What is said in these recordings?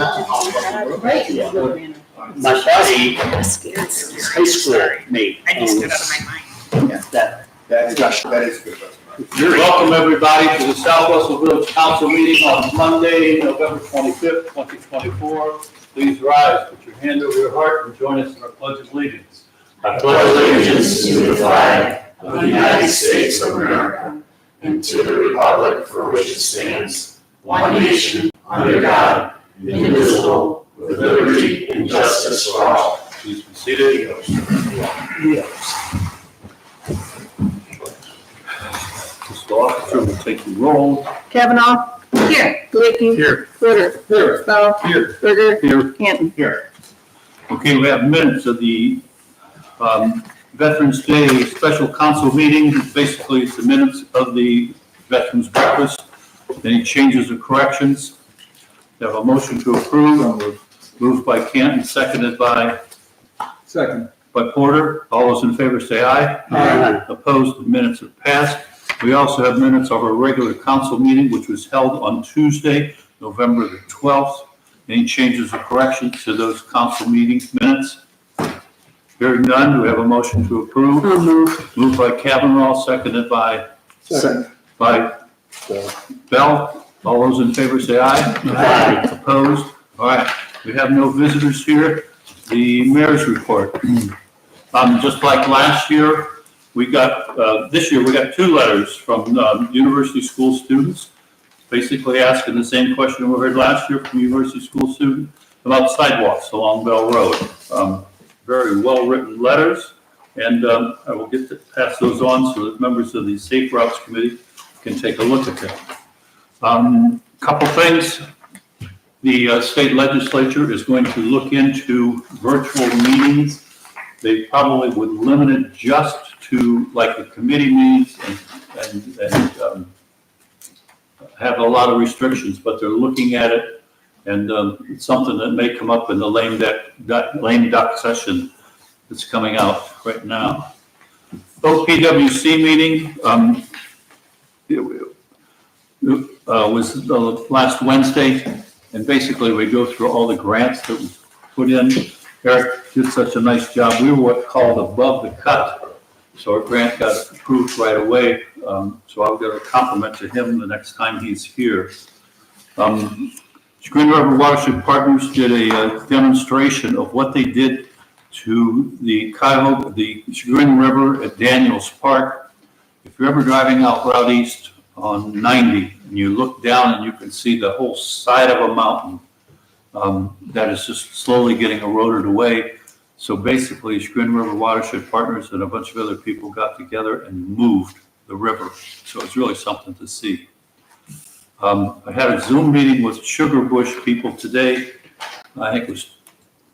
My buddy, high school mate. I just get out of my mind. That is good. Welcome, everybody, to the South Russell Village Council meeting on Monday, November 25th, 2024. Please rise, put your hand over your heart, and join us in our pledge of allegiance. I pledge allegiance to the flag of the United States of America and to the republic for which it stands, one nation, under God, indivisible, with liberty and justice for all. Please be seated. Fiscal officer will take the roll. Kavanaugh. Here. Galicki. Here. Footer. Here. Bell. Here. Berger. Here. Canton. Here. Okay, we have minutes of the Veterans Day Special Council meeting. Basically, it's the minutes of the Veterans Breakfast. Any changes or corrections? We have a motion to approve. Moved by Canton, seconded by? Second. By Porter. All those in favor say aye. Aye. Opposed, the minutes are passed. We also have minutes of our regular council meeting, which was held on Tuesday, November the 12th. Any changes or corrections to those council meeting minutes? Hearing none, do we have a motion to approve? Moved by Kavanaugh, seconded by? Second. By Bell. All those in favor say aye. Aye. Opposed? All right, we have no visitors here. The mayor's report. Just like last year, we got, this year, we got 2 letters from university school students, basically asking the same question we heard last year from university school students about sidewalks along Bell Road. Very well-written letters, and I will get to pass those on so that members of the Safe Routes Committee can take a look at them. Couple things. The state legislature is going to look into virtual meetings. They probably would limit it just to like the committee meetings and have a lot of restrictions, but they're looking at it, and it's something that may come up in the lame duck session that's coming out right now. OPWC meeting was last Wednesday, and basically we go through all the grants that we put in. Eric did such a nice job. We were what's called above the cut, so our grant got approved right away. So I'll give a compliment to him the next time he's here. Chagrin River Watershed Partners did a demonstration of what they did to the Chagrin River at Daniels Park. If you're ever driving out Route East on 90 and you look down and you can see the whole side of a mountain that is just slowly getting eroded away. So basically, Chagrin River Watershed Partners and a bunch of other people got together and moved the river. So it's really something to see. I had a Zoom meeting with Sugar Bush people today. I think it was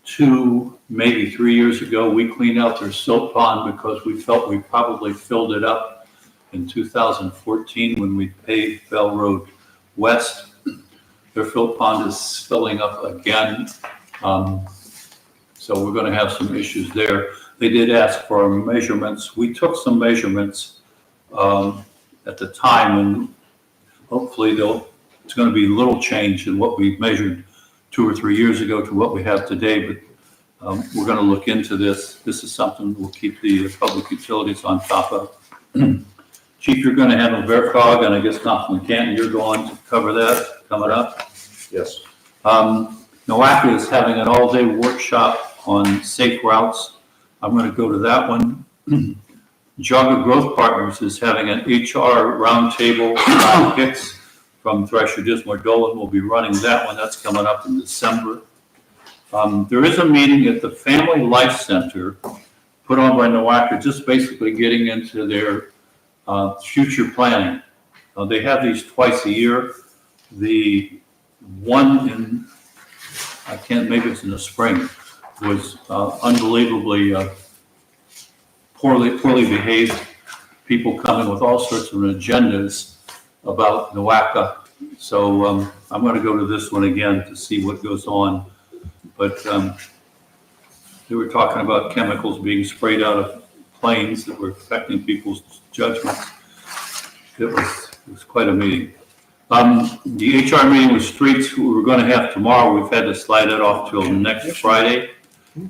2, maybe 3 years ago. We cleaned out their silt pond because we felt we probably filled it up in 2014 when we paved Bell Road West. Their silt pond is filling up again. So we're going to have some issues there. They did ask for our measurements. We took some measurements at the time, and hopefully it's going to be little change in what we measured 2 or 3 years ago to what we have today, but we're going to look into this. This is something we'll keep the public utilities on top of. Chief, you're going to handle VERCOG, and I guess Councilman Canton, you're going to cover that coming up. Yes. NOACA is having an all-day workshop on safe routes. I'm going to go to that one. Jogga Growth Partners is having an HR roundtable. Ron Hicks from Thresher Dismore Dolan will be running that one. That's coming up in December. There is a meeting at the Family Life Center put on by NOACA, just basically getting into their future planning. They have these twice a year. The one in, maybe it's in the spring, was unbelievably poorly behaved. People coming with all sorts of agendas about NOACA. So I'm going to go to this one again to see what goes on. But they were talking about chemicals being sprayed out of planes that were affecting people's judgments. It was quite a meeting. The HR meeting with streets, we were gonna have tomorrow, we've had to slide it off till next Friday.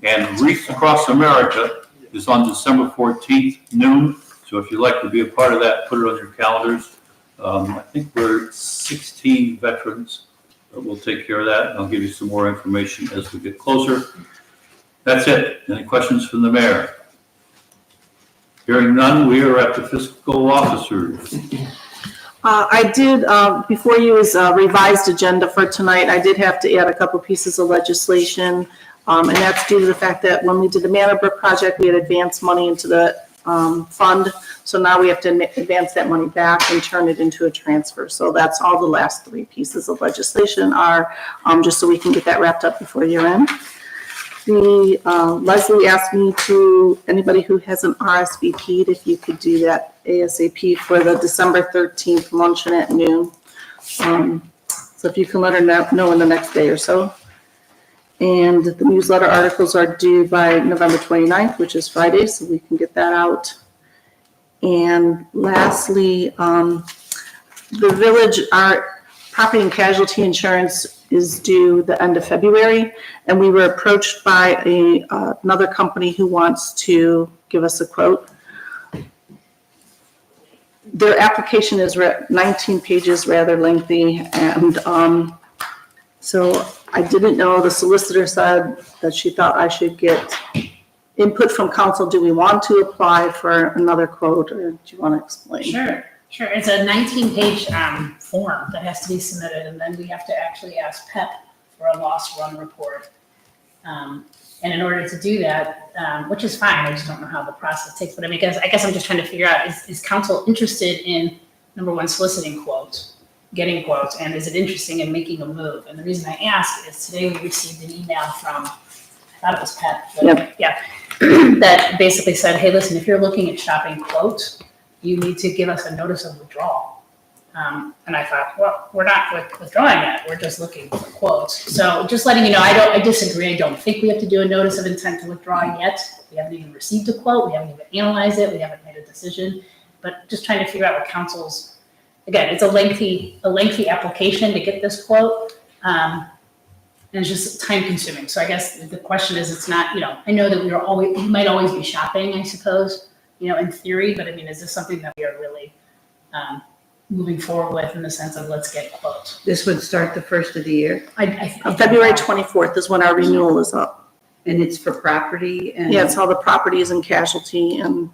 And Wreaths Across America is on December 14th noon, so if you'd like to be a part of that, put it on your calendars. I think we're 16 veterans, but we'll take care of that, and I'll give you some more information as we get closer. That's it. Any questions from the mayor? Hearing none, we are at the fiscal officers. I did, before you was a revised agenda for tonight, I did have to add a couple pieces of legislation. And that's due to the fact that when we did the Manor Brook project, we had advanced money into the fund. So now we have to advance that money back and turn it into a transfer. So that's all the last three pieces of legislation are, just so we can get that wrapped up before year end. Leslie asked me to, anybody who hasn't RSVP'd, if you could do that ASAP for the December 13th luncheon at noon. So if you can let her know in the next day or so. And the newsletter articles are due by November 29th, which is Friday, so we can get that out. And lastly, the village, our property and casualty insurance is due the end of February, and we were approached by another company who wants to give us a quote. Their application is 19 pages, rather lengthy, and so I didn't know, the solicitor said that she thought I should get input from council. Do we want to apply for another quote, or do you want to explain? Sure. It's a 19-page form that has to be submitted, and then we have to actually ask PEP for a loss run report. And in order to do that, which is fine, I just don't know how the process takes, but I guess I'm just trying to figure out, is council interested in, number one, soliciting quotes, getting quotes, and is it interesting in making a move? And the reason I ask is today we received an email from, I thought it was PEP, but yeah, that basically said, hey, listen, if you're looking at shopping quotes, you need to give us a notice of withdrawal. And I thought, well, we're not withdrawing that, we're just looking for quotes. So just letting you know, I disagree. I don't think we have to do a notice of intent to withdraw yet. We haven't even received a quote, we haven't even analyzed it, we haven't made a decision. But just trying to figure out what council's, again, it's a lengthy application to get this quote. And it's just time consuming. So I guess the question is, it's not, I know that we might always be shopping, I suppose, in theory, but I mean, is this something that we are really moving forward with in the sense of let's get quotes? This would start the first of the year, February 24th is when our renewal is up. and it's for property and. Yeah, it's all the properties and casualty and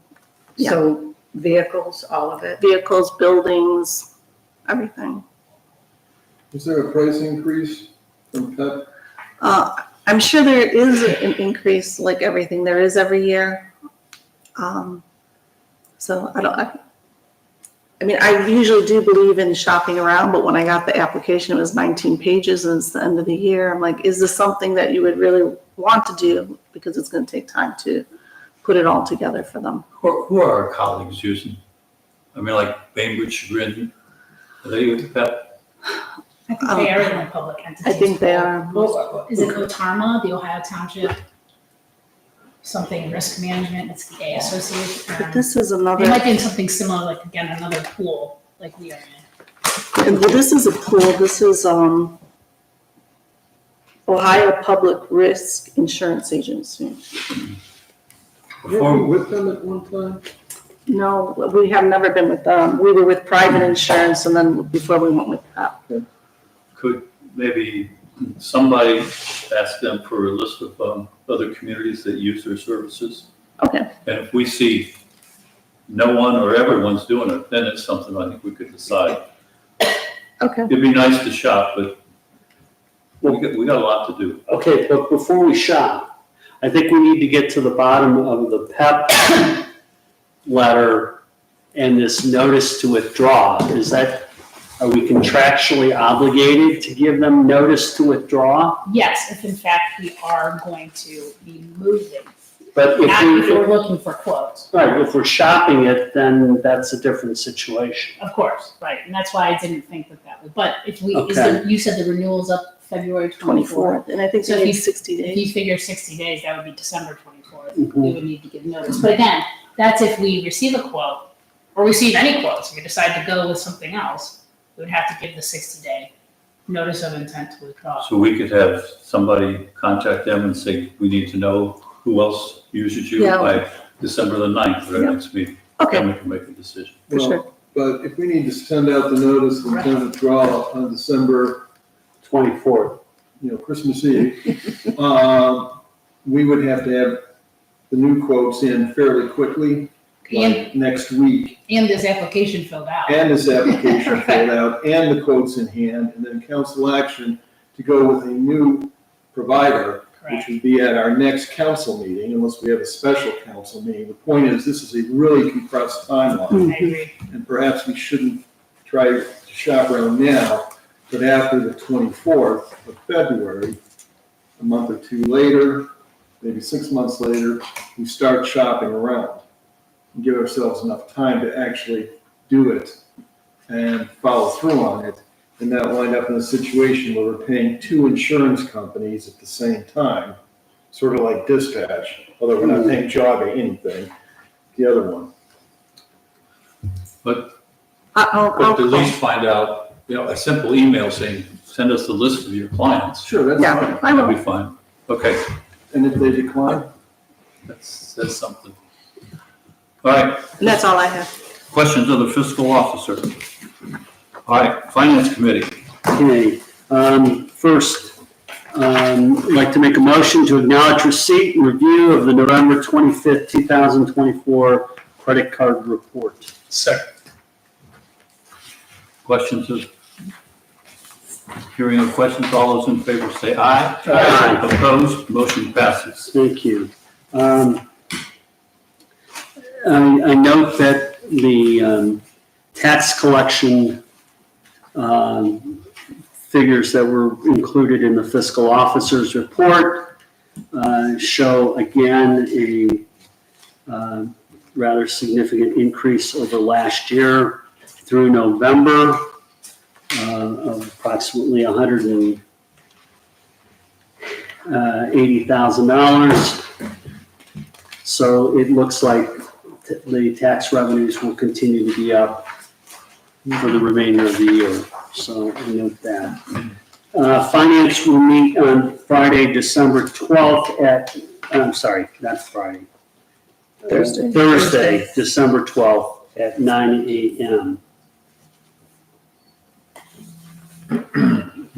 So vehicles, all of it. vehicles, buildings, everything. Is there a price increase from PEP? I'm sure there is an increase, like everything there is every year. So I usually do believe in shopping around, but when I got the application, it was 19 pages and it's the end of the year. I'm like, is this something that you would really want to do? Because it's going to take time to put it all together for them. Who are our colleagues using? I mean, like Bainbridge, Chagrin, are they with PEP? I think they are in the public entities. I think they are. Is it OTARMA, the Ohio Township? Something risk management, it's the A Association. But this is another, They might be in something similar, like again, another pool, like we are in. and this is a pool, this is, Ohio Public Risk Insurance Agency. Were you with them at one time? No, we have never been with them. We were with private insurance and then before we went with PEP. Could maybe somebody ask them for a list of other communities that use their services? Okay, And if we see no one or everyone's doing it, then it's something I think we could decide. okay. It'd be nice to shop, but we got a lot to do. Okay, but before we shop, I think we need to get to the bottom of the PEP letter and this notice to withdraw. Are we contractually obligated to give them notice to withdraw? Yes, if in fact we are going to be moving, But not if if we're looking for quotes. right, if we're shopping it, then that's a different situation. Of course, right, and that's why I didn't think that would, but if we, Okay. you said the renewal's up February 24th. 24th, and I think So we if need you- 60 If you days. figure 60 days, that would be December 24th. Mhm. We would need to give notice. But again, that's if we receive a quote or receive any quotes, if we decide to go with something else, we would have to give the 60-day notice of intent to withdraw. So we could have somebody contact them and say, we need to know who else uses you Yeah. by December the 9th for our Yeah. next meeting. Okay, Then we can make a decision. for Well, sure. But if we need to send out the notice of intent to withdraw on December, 24th. Christmas Eve, we would have to have the new quotes in fairly quickly, like next week, And this application filled out. and this application filled out, and the quotes in hand, and then council action to go with a new provider, which Correct. would be at our next council meeting, unless we have a special council meeting. The point is, this is a really compressed timeline, I agree. and perhaps we shouldn't try to shop around now, but after the 24th of February, a month or two later, maybe 6 months later, we start shopping around and give ourselves enough time to actually do it and follow through on it, and not wind up in a situation where we're paying 2 insurance companies at the same time, sort of like dispatch, although we're not paying Java anything, the other one. But I'll at least find out, a simple email saying, send us the list of your clients. Sure, that's Yeah, fine. I That'd will. be fine. Okay, And if they decline, that's something. All right, And that's all I have. questions of the fiscal officer? All right, finance committee. Okay, first, I'd like to make a motion to acknowledge receipt and review of the November 25th, 2024 credit card report. Second. Questions of, hearing of questions, all those in favor say aye. Aye. Opposed, motion passes. Thank you. I note that the tax collection figures that were included in the fiscal officer's report show again a rather significant increase over last year through November of approximately $180,000. So it looks like the tax revenues will continue to be up for the remainder of the year. So I note that. Finance will meet on Friday, December 12th I'm sorry, not Friday. Thursday. Thursday, December 12th at 9 a.m.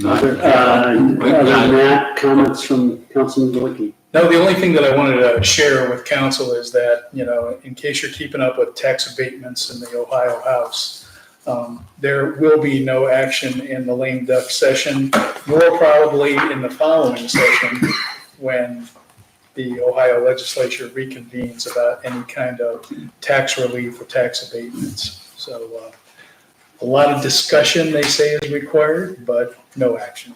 Other than that, comments from Councilman Galicki? No, the only thing that I wanted to share with council is that, in case you're keeping up with tax abatements in the Ohio House, there will be no action in the lame duck session, nor probably in the following session when the Ohio legislature reconvenes about any kind of tax relief or tax abatements. So a lot of discussion, they say, is required, but no action.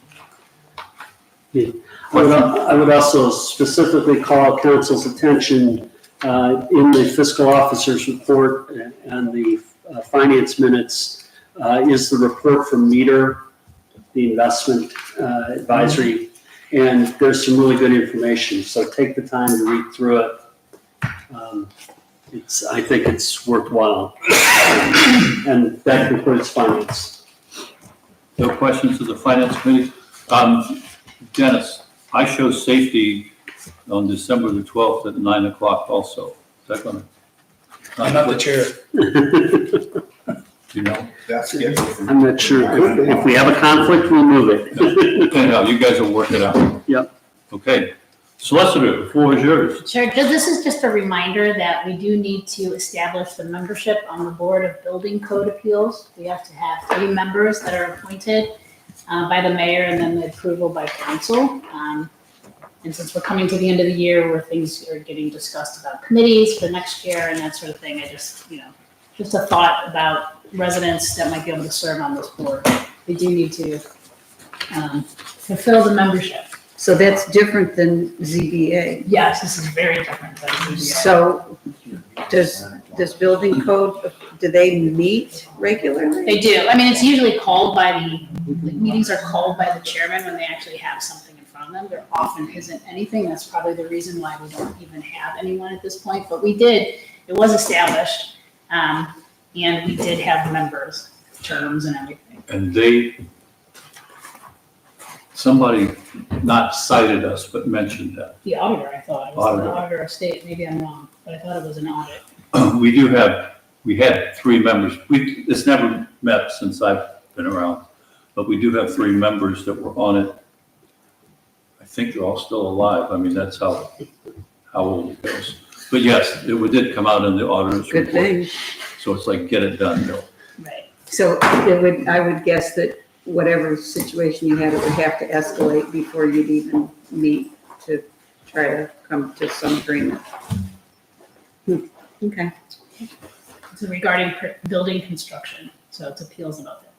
I would also specifically call council's attention in the fiscal officer's report and the finance minutes is the report from Meter, the investment advisory, and there's some really good information. So take the time to read through it. I think it's worthwhile. And that concludes finance. No questions of the finance committee? Dennis, I show safety on December the 12th at 9 o'clock also. Is that going to? I'm not the chair. You know? that's scheduled. I'm not sure. If we have a conflict, we'll move it. Anyhow, you guys will work it out. Yep. Okay. Solicitor, the floor is yours. Sure, this is just a reminder that we do need to establish the membership on the Board of Building Code Appeals. We have to have 3 members that are appointed by the mayor and then the approval by council. And since we're coming to the end of the year where things are getting discussed about committees for next year and that sort of thing, I just, just a thought about residents that might be able to serve on this board. They do need to fulfill the membership. So that's different than ZBA. Yes, this is very different than ZBA. So does building code, do they meet regularly? They do. I mean, it's usually called by the meetings are called by the chairman when they actually have something in front of them. There often isn't anything. That's probably the reason why we don't even have anyone at this point. But it was established, and we did have members, terms and everything. And somebody not cited us, but mentioned that. The auditor, I thought, it was the Auditor. auditor of state, maybe I'm wrong, but I thought it was an audit. We had 3 members. It's never met since I've been around, but we do have 3 members that were on it. I think they're all still alive. I mean, that's how old it goes. But yes, it did come out in the auditor's Good report. thing. So it's like, get it done, Bill. Right. So I would guess that whatever situation you had, it would have to escalate before you'd even meet to try to come to some agreement. Okay. So regarding building construction, so it's appeals about that.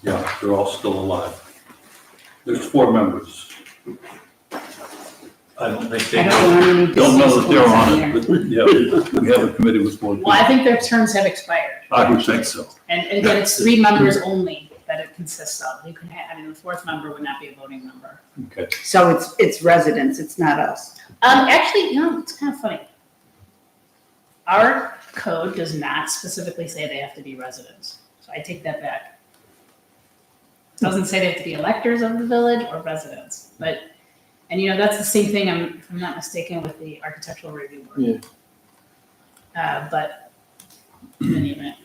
Yeah, they're all still alive. There's 4 members. I don't think they I don't want any don't know that they're on it, deceased but yeah, we have a committee with 4 people. Well, I think their terms have expired. I would think so. And again, it's 3 members only that it consists of. You can have, I mean, the 4th member would not be a voting member. Okay. So it's residents, it's not us. Actually, it's kind of funny. Our code does not specifically say they have to be residents, so I take that back. It doesn't say they have to be electors of the village or residents, but, and that's the same thing, if I'm not mistaken, with the architectural review board. But in any event,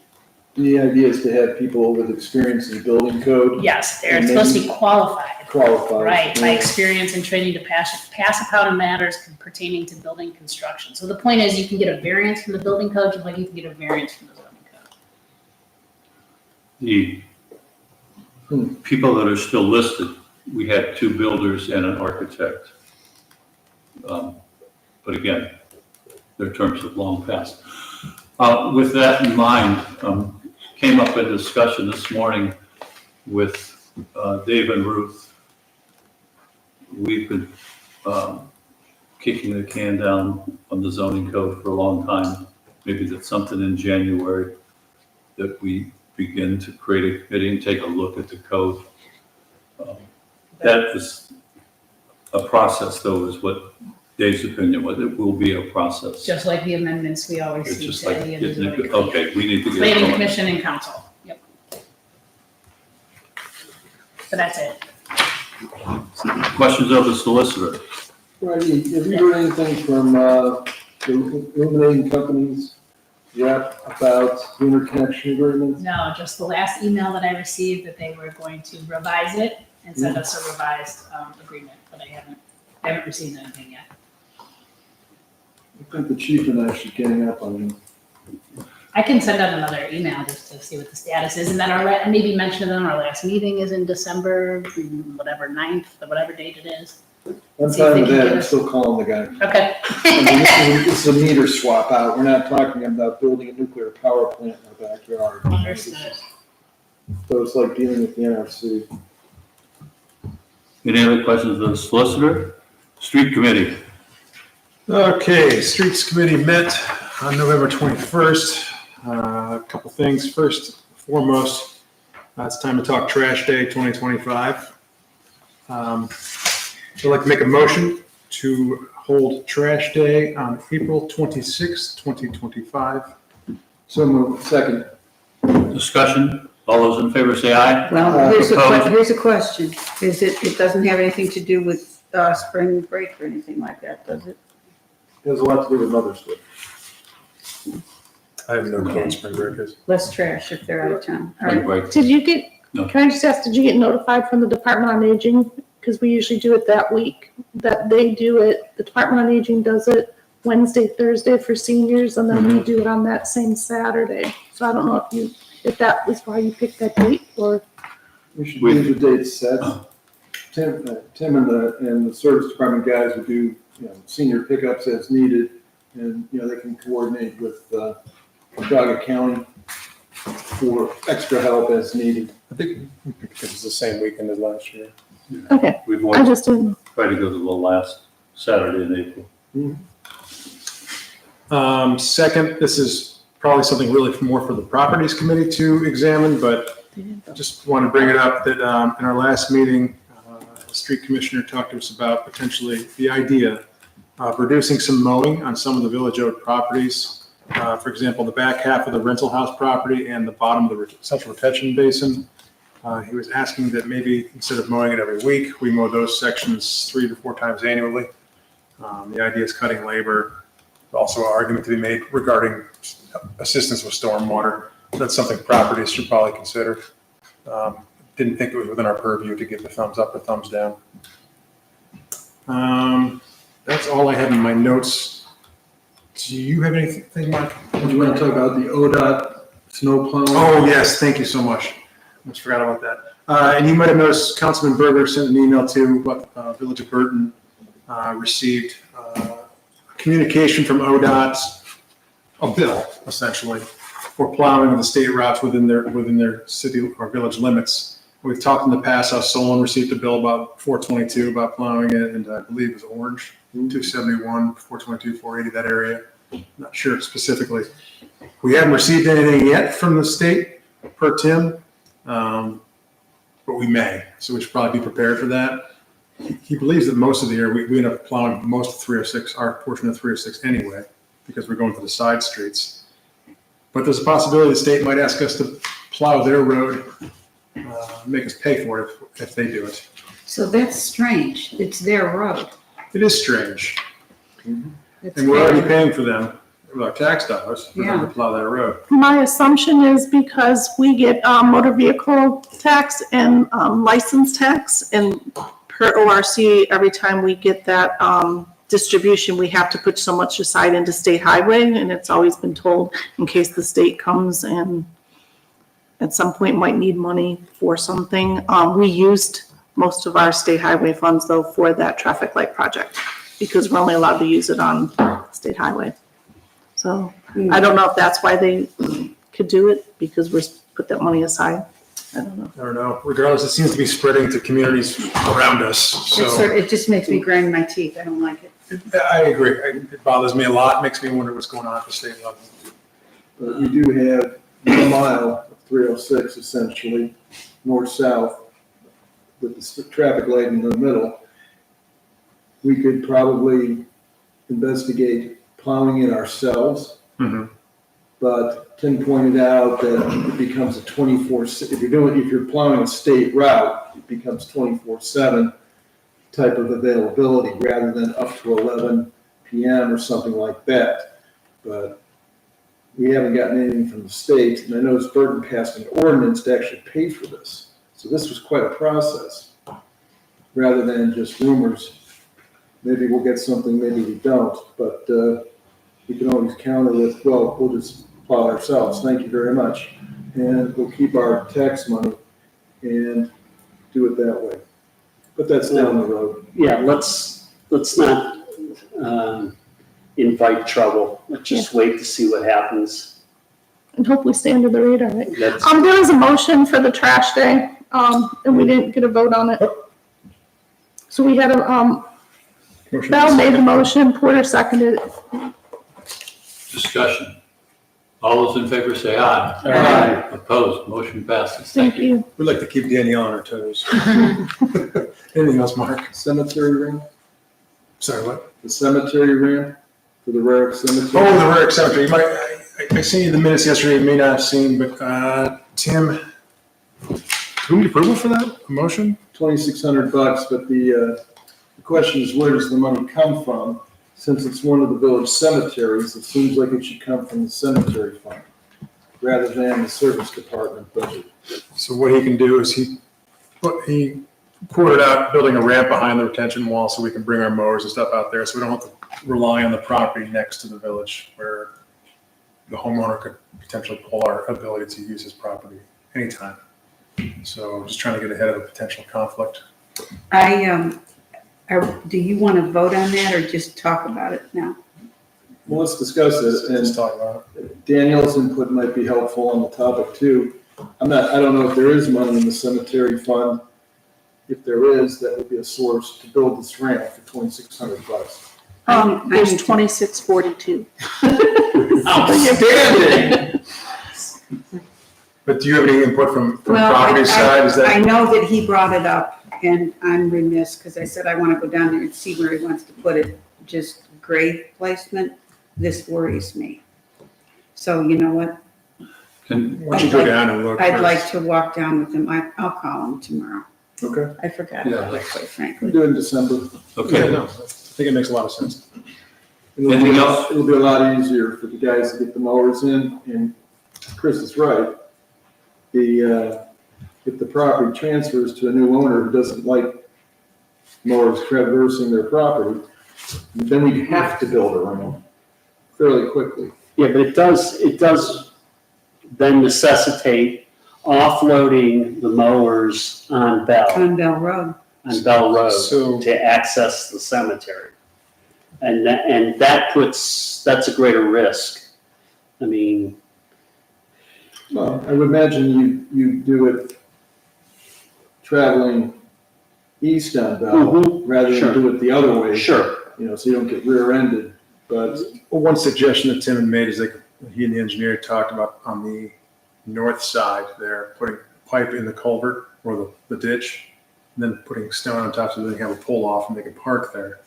The idea is to have people with experience in building code yes, they're And supposed to then- be qualified. qualified. Right, by Yeah. experience and training to pass upon matters pertaining to building construction. So the point is, you can get a variance from the building code, just like you can get a variance from the zoning code. The people that are still listed, we had 2 builders and an architect. But again, their terms have long passed. With that in mind, came up in discussion this morning with Dave and Ruth. We've been kicking the can down on the zoning code for a long time. Maybe that's something in January that we begin to create a committee and take a look at the code. That is a process, though, is what Dave's opinion was. It will be a process. Just like the amendments we always It's see just to like, any of the getting zoning it- code. okay, we need to get it Planning going. commission and council, yep. But that's it. Questions of the solicitor? Randy, have you heard anything from the illuminating companies yet about interconnection agreements? No, just the last email that I received that they were going to revise it and send us a revised agreement, but I haven't received anything yet. I think the chief and I should gang up on them. I can send out another email just to see what the status is, and then maybe mention it on our last meeting is in December, whatever, 9th, or whatever date it is. I'm See if fine they with can that, give I'm us- still calling the guy. Okay. I mean, this is a meter swap out, we're not talking about building a nuclear power plant in our backyard. Understood. So it's like dealing with the NRC. Any other questions of the solicitor? Street committee? Okay, Streets Committee met on November 21st. A couple things. First and foremost, it's time to talk Trash Day 2025. I'd like to make a motion to hold Trash Day on April 26th, 2025. So moved. Second. Discussion? All those in favor say aye. Well, Opposed? here's a question. It doesn't have anything to do with spring break or anything like that, does it? It has a lot to do with Mother's Day. I have no clue what spring break is. Less trash if they're out of town. All right. Right. Did you get, No. can I just ask, did you get notified from the Department on Aging? Because we usually do it that week, that they do it, the Department on Aging does it Wednesday, Thursday for seniors, and then we do it on that same Saturday. So I don't know if that was why you picked that date, or, We should leave the dates set. Tim and the service department guys will do, senior pickups as needed. And, they can coordinate with Onondaga County for extra help as needed. I think it was the same weekend as last year. okay, We've I always just didn't. tried to go to the last Saturday in April. Second, this is probably something really more for the Properties Committee to examine, but just want to bring it up that in our last meeting, the street commissioner talked to us about potentially the idea reducing some mowing on some of the village-owned properties. For example, the back half of the rental house property and the bottom of the central retention basin. He was asking that maybe instead of mowing it every week, we mow those sections 3 to 4 times annually. The idea is cutting labor. Also, an argument to be made regarding assistance with stormwater. That's something properties should probably consider. Didn't think it was within our purview to give the thumbs up or thumbs down. That's all I have in my notes. Do you have anything, Mark? Do you want to talk about the ODOT snow plowing? Oh, yes, thank you so much. Almost forgot about that. And you might have noticed Councilman Berger sent an email to Village of Burton, received communication from ODOT, a bill essentially, for plowing of the state routes within their city or village limits. We've talked in the past how Solon received a bill about 422 about plowing it, and I believe it was Orange, 271, 422, 480, that area. Not sure specifically. We haven't received anything yet from the state per Tim, but we may, so we should probably be prepared for that. He believes that most of the year, we end up plowing most of 306, our portion of 306 anyway, because we're going to the side streets. But there's a possibility the state might ask us to plow their road, make us pay for it if they do it. So that's strange. It's their road. It is strange. It's And we're already their- paying for them with our tax dollars for them to plow that road. My assumption is because we get motor vehicle tax and license tax, and per ORC, every time we get that distribution, we have to put so much aside into state highway, and it's always been told in case the state comes and at some point might need money for something. We used most of our state highway funds though for that traffic light project, because we're only allowed to use it on state highway. So I don't know if that's why they could do it, because we're put that money aside. I don't know. I don't know. Regardless, it seems to be spreading to communities around us, It's so. sort- It just makes me grind my teeth. I don't like it. I agree. It bothers me a lot. Makes me wonder what's going on at the state level. But we do have 1 mile of 306 essentially, north-south, with the traffic light in the middle. We could probably investigate plowing it ourselves. Mhm. But Tim pointed out that it becomes a 24, if you're plowing a state route, it becomes 24/7 type of availability rather than up to 11 PM or something like that. But we haven't gotten anything from the state, and I noticed Burton passed an ordinance to actually pay for this. So this was quite a process, rather than just rumors. Maybe we'll get something, maybe we don't, but we can always counter with, well, we'll just plow ourselves, thank you very much. And we'll keep our tax money and do it that way. But that's down the road. Yeah, let's not invite trouble. Let's just wait to see what happens. And hopefully stay under the radar, right? That's, There was a motion for the trash day, and we didn't get a vote on it. So we had Motion Bell made the motion, Porter seconded it. Discussion. All those in favor say aye. Aye. Opposed, motion passes. Thank you. We'd like to keep Danielle on her toes. Anything else, Mark? Cemetery ramp, Sorry, what? the cemetery ramp for the Rarick Cemetery. Oh, the Rarick Cemetery. I seen you the minutes yesterday, you may not have seen, but Tim, do we need approval for that? A motion? $2,600, but the question is, where does the money come from? Since it's one of the village cemeteries, it seems like it should come from the cemetery fund rather than the service department budget. So what he can do is he quoted out building a ramp behind the retention wall so we can bring our mowers and stuff out there, so we don't have to rely on the property next to the village where the homeowner could potentially pull our ability to use his property anytime. So I'm just trying to get ahead of a potential conflict. Do you want to vote on that or just talk about it now? Well, let's discuss it, Let's and talk about it. Danielle's input might be helpful on the topic too. I don't know if there is money in the cemetery fund. If there is, that would be a source to build this ramp for $2,600. There's 2642. Outstanding! But do you have any input from Well, property side? Is I that, know that he brought it up, and I'm remiss, because I said I want to go down there and see where he wants to put it. just grade placement, this worries me. So you know what? Can, Why don't you go down and look I'd first? like to walk down with him. I'll call him tomorrow. Okay, I forgot Yeah. about it, quite we'll frankly. do it in December. Yeah, okay, no, I think it makes a lot of sense. Anything else? It'll be a lot easier for the guys to get the mowers in, and Chris is right. If the property transfers to a new owner who doesn't like mowers traversing their property, then we have to build around fairly quickly. Yeah, but it does then necessitate offloading the mowers on Bell Road. Road So, to access the cemetery. And that's a greater risk. I mean, Well, I would imagine you do it traveling east on Bell, Mhm, rather sure. than do it the other way, sure, so you don't get rear-ended. But well, one suggestion that Tim had made is like, he and the engineer talked about on the north side there, putting pipe in the culvert or the ditch, and then putting stone on top so they can have a pull off and they can park there.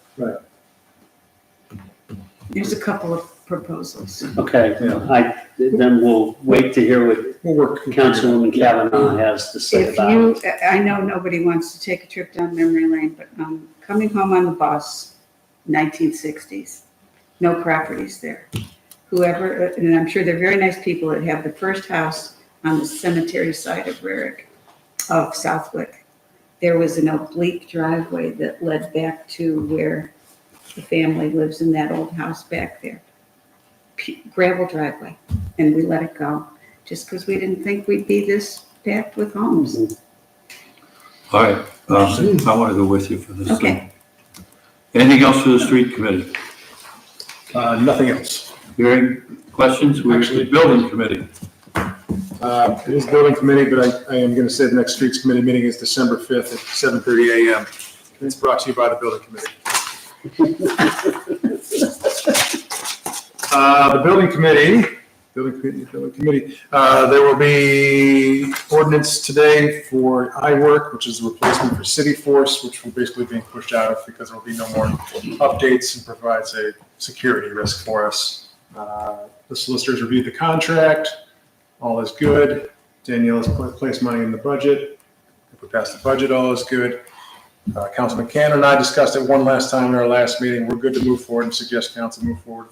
There's a couple of proposals. okay. Yeah. Then we'll wait to hear what We'll work. Councilwoman Kavanaugh has to say If about you, it. I know nobody wants to take a trip down memory lane, but coming home on the bus, 1960s, no properties there. Whoever, and I'm sure they're very nice people that have the first house on the cemetery side of Southwick. There was an oblique driveway that led back to where the family lives in that old house back there. Gravel driveway, and we let it go, just because we didn't think we'd be this packed with homes. all right, I want to go with you for this thing. Okay. Anything else for the street committee? Nothing else. Hearing questions, we're Actually- the building committee. It is building committee, but I am going to say the next streets committee meeting is December 5th at 7:30 a.m. It's brought to you by the building committee. The building committee, there will be ordinance today for iWork, which is the replacement for City Force, which will basically be pushed out of because there will be no more updates and provides a security risk for us. The solicitors reviewed the contract, all is good. Danielle has placed money in the budget. If we pass the budget, all is good. Councilman Cannon and I discussed it one last time in our last meeting. We're good to move forward and suggest council move forward,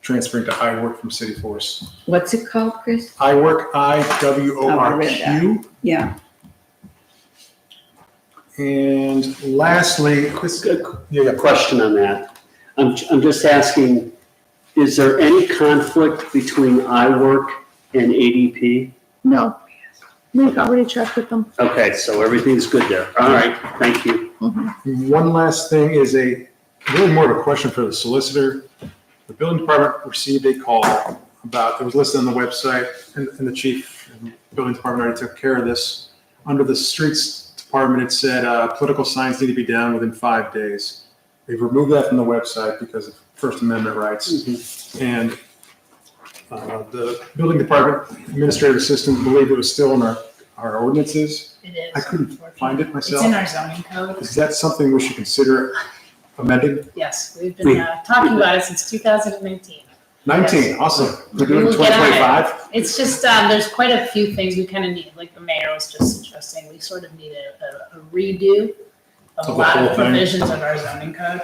transferring to iWork from City Force. What's it called, Chris? iWork, Oh, I read IWORQ. Yeah, And lastly, A question on that. I'm just asking, is there any conflict between iWork and ADP? No, we've already checked with them. Okay, so everything's good there. All right, thank you. one last thing is really more of a question for the solicitor. The building department received a call about, it was listed on the website, and the chief and the building department already took care of this. Under the streets department, it said political signs need to be down within 5 days. They've removed that from the website because of First Amendment rights. And the building department administrative assistant believed it was still in our ordinances. It is. I couldn't find it It's myself. in our zoning code. Is that something we should consider amending? Yes, we've been talking about it since 2019. 19, awesome. We're doing We will get on it. 2025? It's just, there's quite a few things we kind of need, like the mayor was just suggesting, we sort of need a redo of a Of the lot whole of thing? provisions of our zoning code.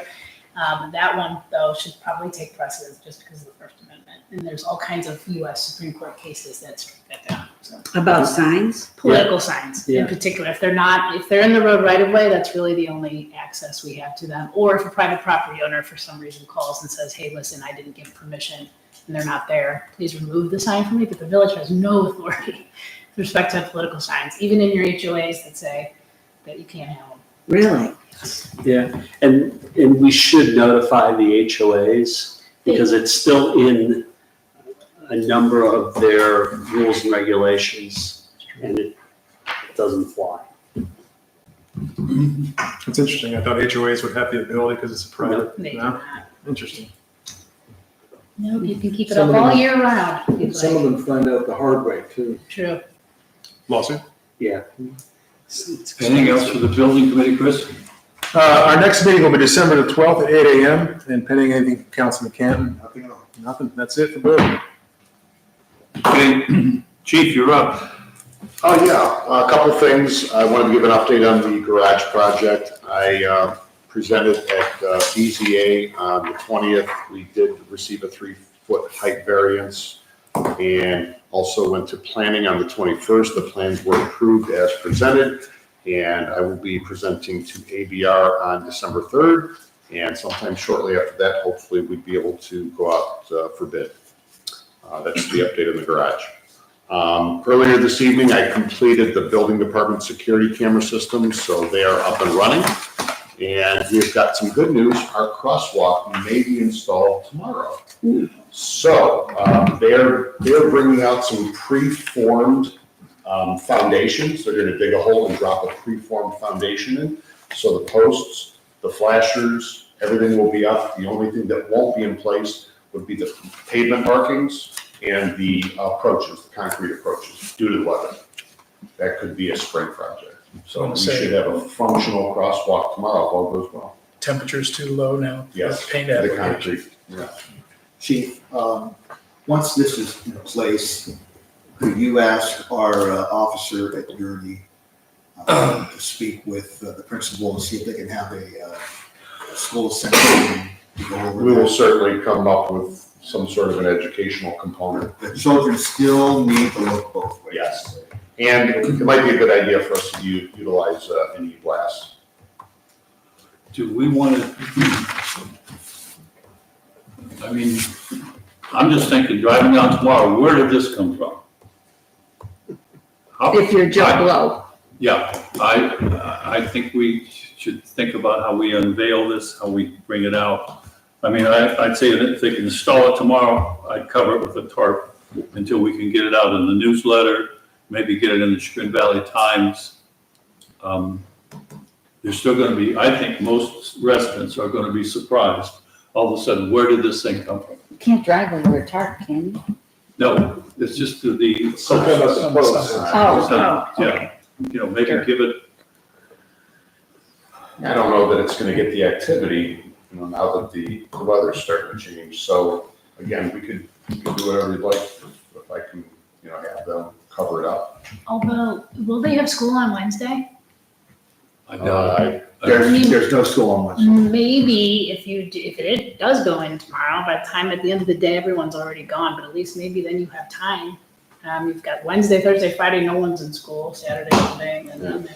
That one, though, should probably take precedence just because of the First Amendment. And there's all kinds of US Supreme Court cases that strike that down, so. about signs. Political signs in Yeah. particular, if they're in the road right of way, that's really the only access we have to them. Or if a private property owner for some reason calls and says, hey, listen, I didn't give permission and they're not there, please remove the sign from me, but the village has no authority with respect to political signs, even in your HOAs that say that you can't have them. Really? Yeah, and we should notify the HOAs because it's still in a number of their rules and regulations and it doesn't fly. It's interesting. I thought HOAs would have the ability because it's a private. They do No? not. Interesting. No, you can keep it Some up of all them- year round. if you'd Some of like. them find out the hard way too. True. Lawsuit? Yeah. Anything else for the building committee, Chris? Our next meeting will be December the 12th at 8 a.m. and pending anything from Councilman Canton. Nothing at all. Nothing. That's it for building. Okay, Chief, you're up. Oh, yeah, a couple things. I wanted to give an update on the garage project. I presented at BZA on the 20th. We did receive a 3-foot height variance and also went to planning on the 21st. The plans were approved as presented, and I will be presenting to ABR on December 3rd. And sometime shortly after that, hopefully we'd be able to go out for bid. That's the update in the garage. Earlier this evening, I completed the building department security camera system, so they are up and running. And we've got some good news. Our crosswalk may be installed tomorrow. So they're bringing out some preformed foundations. They're going to dig a hole and drop a preformed foundation in. So the posts, the flashers, everything will be up. The only thing that won't be in place would be the pavement markings and the approaches, the concrete approaches, due to the weather. That could be a spring project. So we should have a functional crosswalk tomorrow if all goes well. Temperature's too low now. Yes, Paint the application. concrete, yeah. Chief, once this is in place, could you ask our officer at Gurney to speak with the principal and see if they can have a school assembly to go over We will this? certainly come up with some sort of an educational component. The children still need to look both ways. Yes. And it might be a good idea for us to utilize an e-blast. Do we want to, I mean, I'm just thinking, driving down tomorrow, where did this come from? How- If you're Joe Blow. Yeah, I think we should think about how we unveil this, how we bring it out. I mean, I'd say that if they can install it tomorrow, I'd cover it with a tarp until we can get it out in the newsletter, maybe get it in the Chagrin Valley Times. There's still gonna be, I think most residents are gonna be surprised, all of a sudden, where did this thing come from? You can't drive over a tarp, can you? No, it's just the. Something about the posts. Yeah, you know, maybe give it, I don't know that it's gonna get the activity, you know, now that the weather's starting to change. So again, we could do whatever you'd like, if I can, you know, have them cover it up. Although, will they have school on Wednesday? I doubt it. There's no school on Wednesday. Maybe if it does go in tomorrow, by the time at the end of the day, everyone's already gone, but at least maybe then you have time. You've got Wednesday, Thursday, Friday, no one's in school, Saturday, Sunday, and then.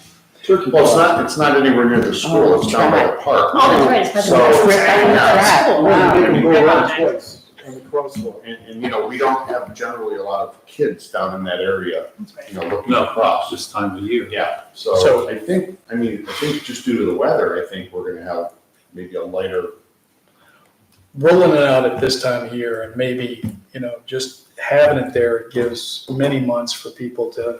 Well, it's not anywhere near the school, it's down by the park. Oh, that's right, it's by the. So- They can go around Wow. twice on the crosswalk. And, you know, we don't have generally a lot of kids down in that area, That's right. you know, looking No, across. this time of year. Yeah, So- so I think just due to the weather, I think we're gonna have maybe a lighter, Rolling it out at this time of year and maybe, just having it there gives many months for people to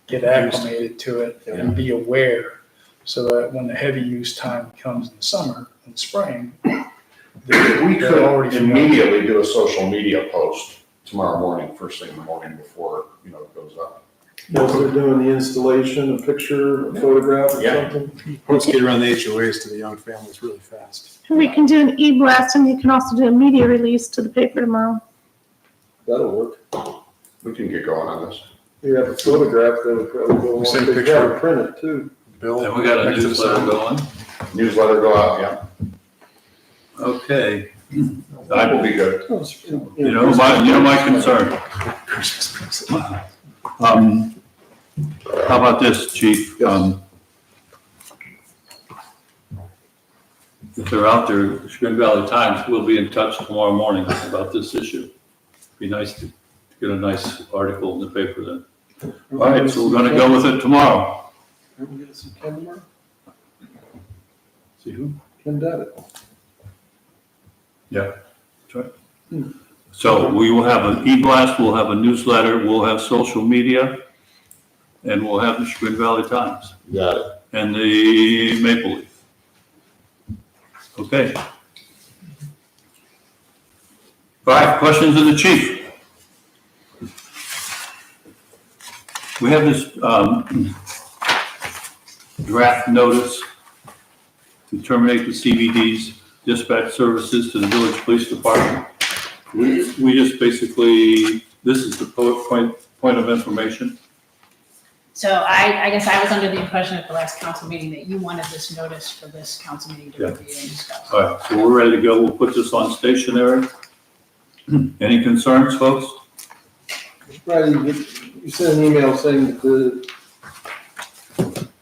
get acclimated to it and be aware. So that when the heavy use time comes in the summer and spring, we they're could already familiar. immediately do a social media post tomorrow morning, first thing in the morning before, you know, it goes up. Once they're doing the installation, a picture, a photograph or Yeah. something. Let's get around the HOAs to the young families really fast. We can do an e-blast and you can also do a media release to the paper tomorrow. That'll work. We can get going on this. You have a photograph that would probably go Send on. a They picture. gotta print it too. Bill. And we got a next to the newsletter sign. going. Newsletter go out, yeah, Okay, that will be good. you know my concern. Christmas present. How about this, Chief? If they're out there, the Chagrin Valley Times will be in touch tomorrow morning about this issue. Be nice to get a nice article in the paper then. All right, so we're gonna go with it tomorrow. Aren't we gonna see Ken tomorrow? See who? Ken Davitt. Yeah, that's right. So we will have an e-blast, we'll have a newsletter, we'll have social media, and we'll have the Chagrin Valley Times Got it. and the Maple Leaf. Okay. All right, questions of the chief? We have this draft notice to terminate the CBD's dispatch services to the village police department. We just basically, this is the point of information. So I guess I was under the impression at the last council meeting that you wanted this notice for this council meeting to Yeah. review and discuss. All right, so we're ready to go. We'll put this on stationary. Any concerns, folks? Friday, you sent an email saying that the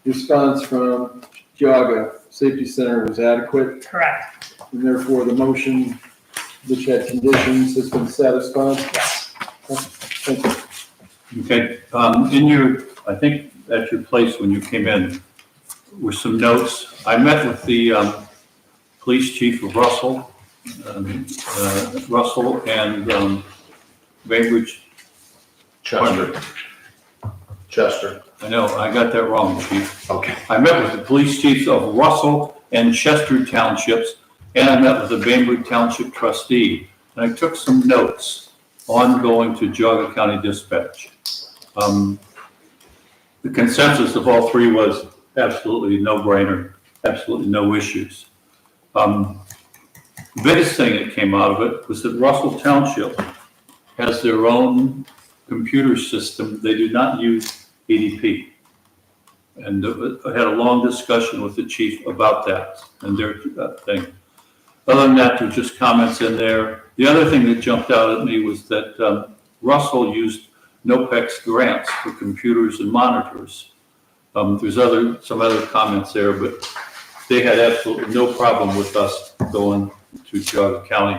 response from Geauga Safety Center was adequate, Correct, and therefore the motion, which had conditions, has been satisfied. yes. Thank you. Okay, I think at your place when you came in were some notes. I met with the police chief of Russell and Bainbridge. Chester. I know, I got that wrong, chief. Okay. I met with the police chiefs of Russell and Chester townships, and I met with the Bainbridge Township trustee. And I took some notes on going to Geauga County Dispatch. The consensus of all three was absolutely no-brainer, absolutely no issues. The biggest thing that came out of it was that Russell Township has their own computer system. They do not use ADP. And I had a long discussion with the chief about that and their thing. Other than that, there's just comments in there. The other thing that jumped out at me was that Russell used NOPEX grants for computers and monitors. There's some other comments there, but they had absolutely no problem with us going to Geauga County.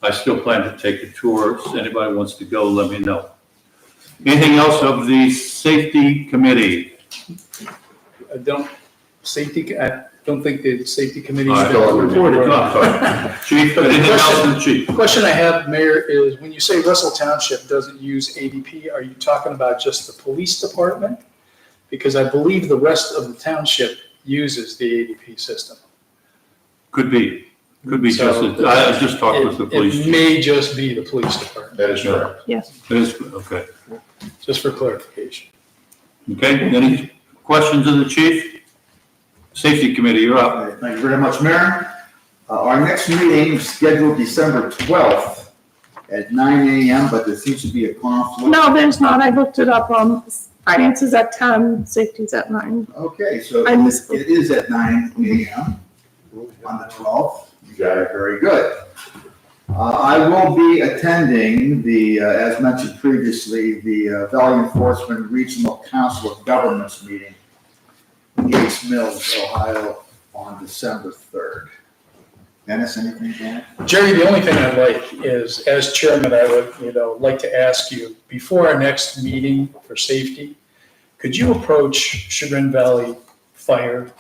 I still plan to take a tour. If anybody wants to go, let me know. Anything else of the safety committee? I don't think the safety committee. All right, reported. No, I'm sorry. Chief, anything else from the chief? The question I have, Mayor, is when you say Russell Township doesn't use ADP, are you talking about just the police department? Because I believe the rest of the township uses the ADP system. Could be So, just, I just talked with the police It chief. may just be the police department, That is correct. Yes. It is, okay. just for clarification. Okay, any questions of the chief? Safety committee, you're up. All right, thank you very much, Mayor. Our next meeting is scheduled December 12th at 9 a.m., but there seems to be a conflict. No, there's not. I looked it up. Finance is at 10, safety's at 9. Okay, so I missed it is at 9 a.m. on the 12th. You got it, very good. I will be attending as mentioned previously, the Valley Enforcement Regional Council of Governments meeting in Yates Mills, Ohio, on December 3rd. Dennis, anything to add? Jerry, the only thing I'd like is, as chairman, I would, like to ask you, before our next meeting for safety, could you approach Chagrin Valley Fire,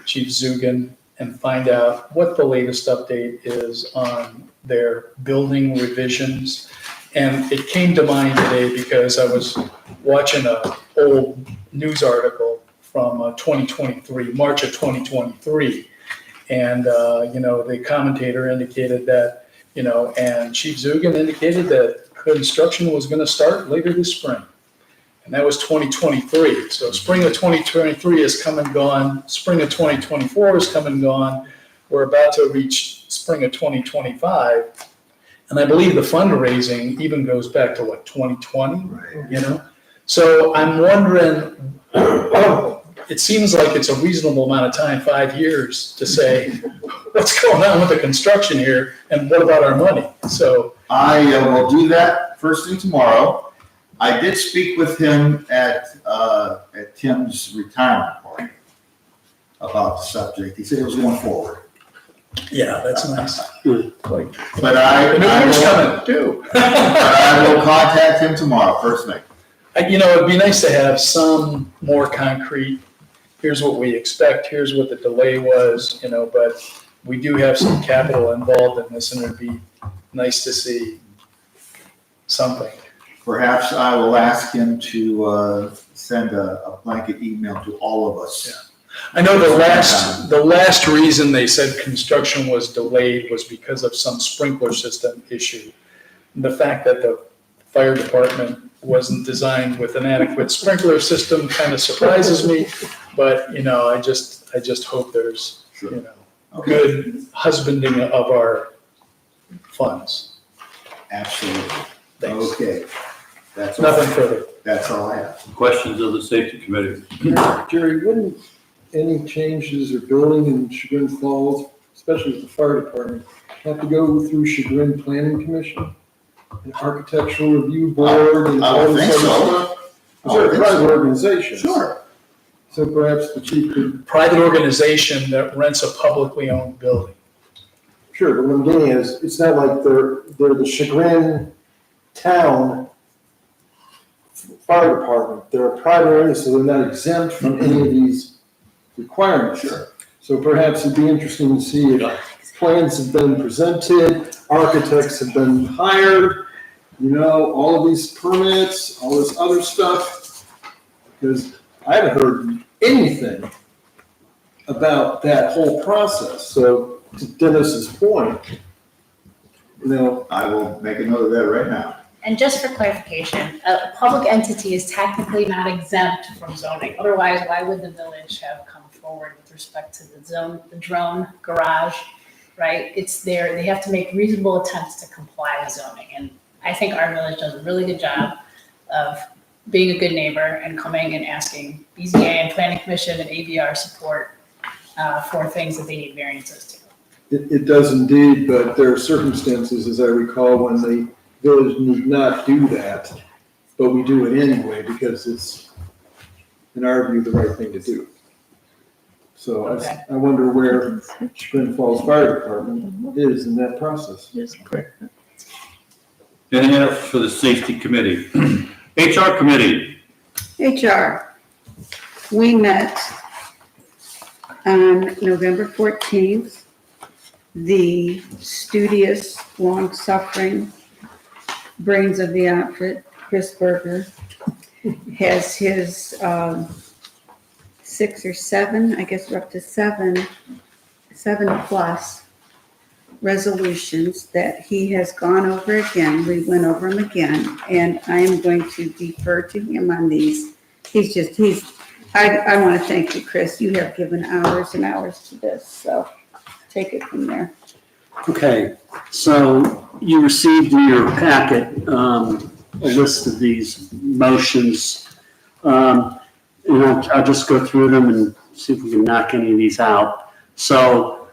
Chief Zugan, and find out what the latest update is on their building revisions? And it came to mind today because I was watching an old news article from 2023, March of 2023. And, the commentator indicated that, and Chief Zugan indicated that construction was going to start later this spring. And that was 2023. So spring of 2023 has come and gone. Spring of 2024 has come and gone. We're about to reach spring of 2025. And I believe the fundraising even goes back to 2020, So I'm wondering, it seems like it's a reasonable amount of time, 5 years, to say, what's going on with the construction here and what about our money? So I will do that first thing tomorrow. I did speak with him at Tim's retirement party about the subject. He said it was going forward. yeah, that's nice. But I The new year's will, coming too. I will contact him tomorrow, first thing. It'd be nice to have some more concrete, here's what we expect, here's what the delay was, but we do have some capital involved in this and it'd be nice to see something. Perhaps I will ask him to send a blanket email to all of us. Yeah. I know the last reason they said construction was delayed was because of some sprinkler system issue. The fact that the fire department wasn't designed with an adequate sprinkler system kind of surprises me, but I just hope there's, Okay, good husbanding of our funds. absolutely. Thanks. Okay. That's all, Nothing further. that's all I have. Questions of the safety committee? Jerry, wouldn't any changes or building in Chagrin Falls, especially with the fire department, have to go through Chagrin Planning Commission? An architectural review board and I all don't think this other so. stuff? They're a private organization. Sure. So perhaps the chief could, Private organization that rents a publicly owned building. sure, but what I'm getting at is, it's not like they're the Chagrin town fire department. They're a private organization, so they're not exempt from any of these requirements. Sure. So perhaps it'd be interesting to see if plans have been presented, architects have been hired, all of these permits, all this other stuff. Because I haven't heard anything about that whole process. So to Dennis's point, I will make a note of that right now. And just for clarification, a public entity is technically not exempt from zoning. Otherwise, why would the village have come forward with respect to the drone garage, right? It's there, they have to make reasonable attempts to comply with zoning. And I think our village does a really good job of being a good neighbor and coming and asking BZA and Planning Commission and ABR support for things that they need variances to. it does indeed, but there are circumstances, as I recall, when the village need not do that, but we do it anyway because it's, in our view, the right thing to do. So Okay. I wonder where Chagrin Falls Fire Department is in that process. Anything else for the safety committee? HR committee, HR, we met on November 14th. The studious, long-suffering brains of the outfit, Chris Berger, has his 6 or 7, I guess we're up to 7 plus resolutions that he has gone over again. We went over them again, and I am going to defer to him on these. I want to thank you, Chris. You have given hours and hours to this, so take it from there. Okay, so you received in your packet a list of these motions. And I'll just go through them and see if we can knock any of these out. So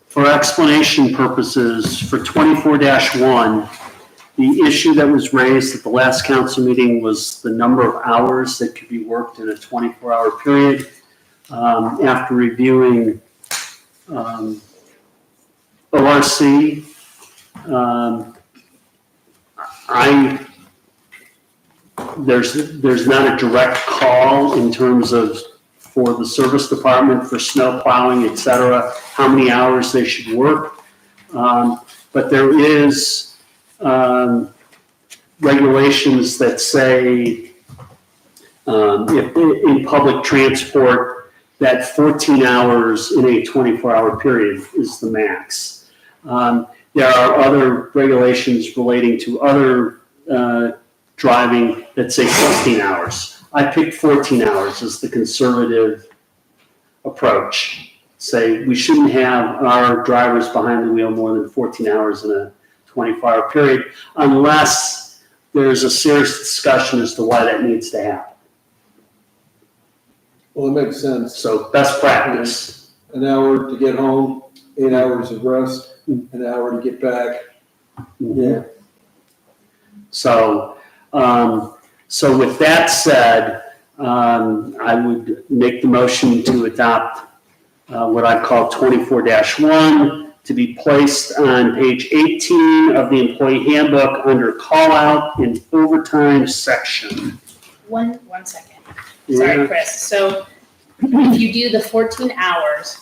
for explanation purposes, for 24-1, the issue that was raised at the last council meeting was the number of hours that could be worked in a 24-hour period. After reviewing ORC, there's not a direct call in terms of for the service department for snow plowing, et cetera, how many hours they should work. But there is regulations that say if in public transport that 14 hours in a 24-hour period is the max. There are other regulations relating to other driving that say 16 hours. I picked 14 hours as the conservative approach. Say we shouldn't have our drivers behind the wheel more than 14 hours in a 24-hour period unless there's a serious discussion as to why that needs to happen. Well, it makes sense. So best practice. An hour to get home, 8 hours of rest, an hour to get back. Yeah. So, so with that said, I would make the motion to adopt what I call 24-1 to be placed on page 18 of the employee handbook under call out and overtime section. One second. Sorry, Chris. So if you do the 14 hours,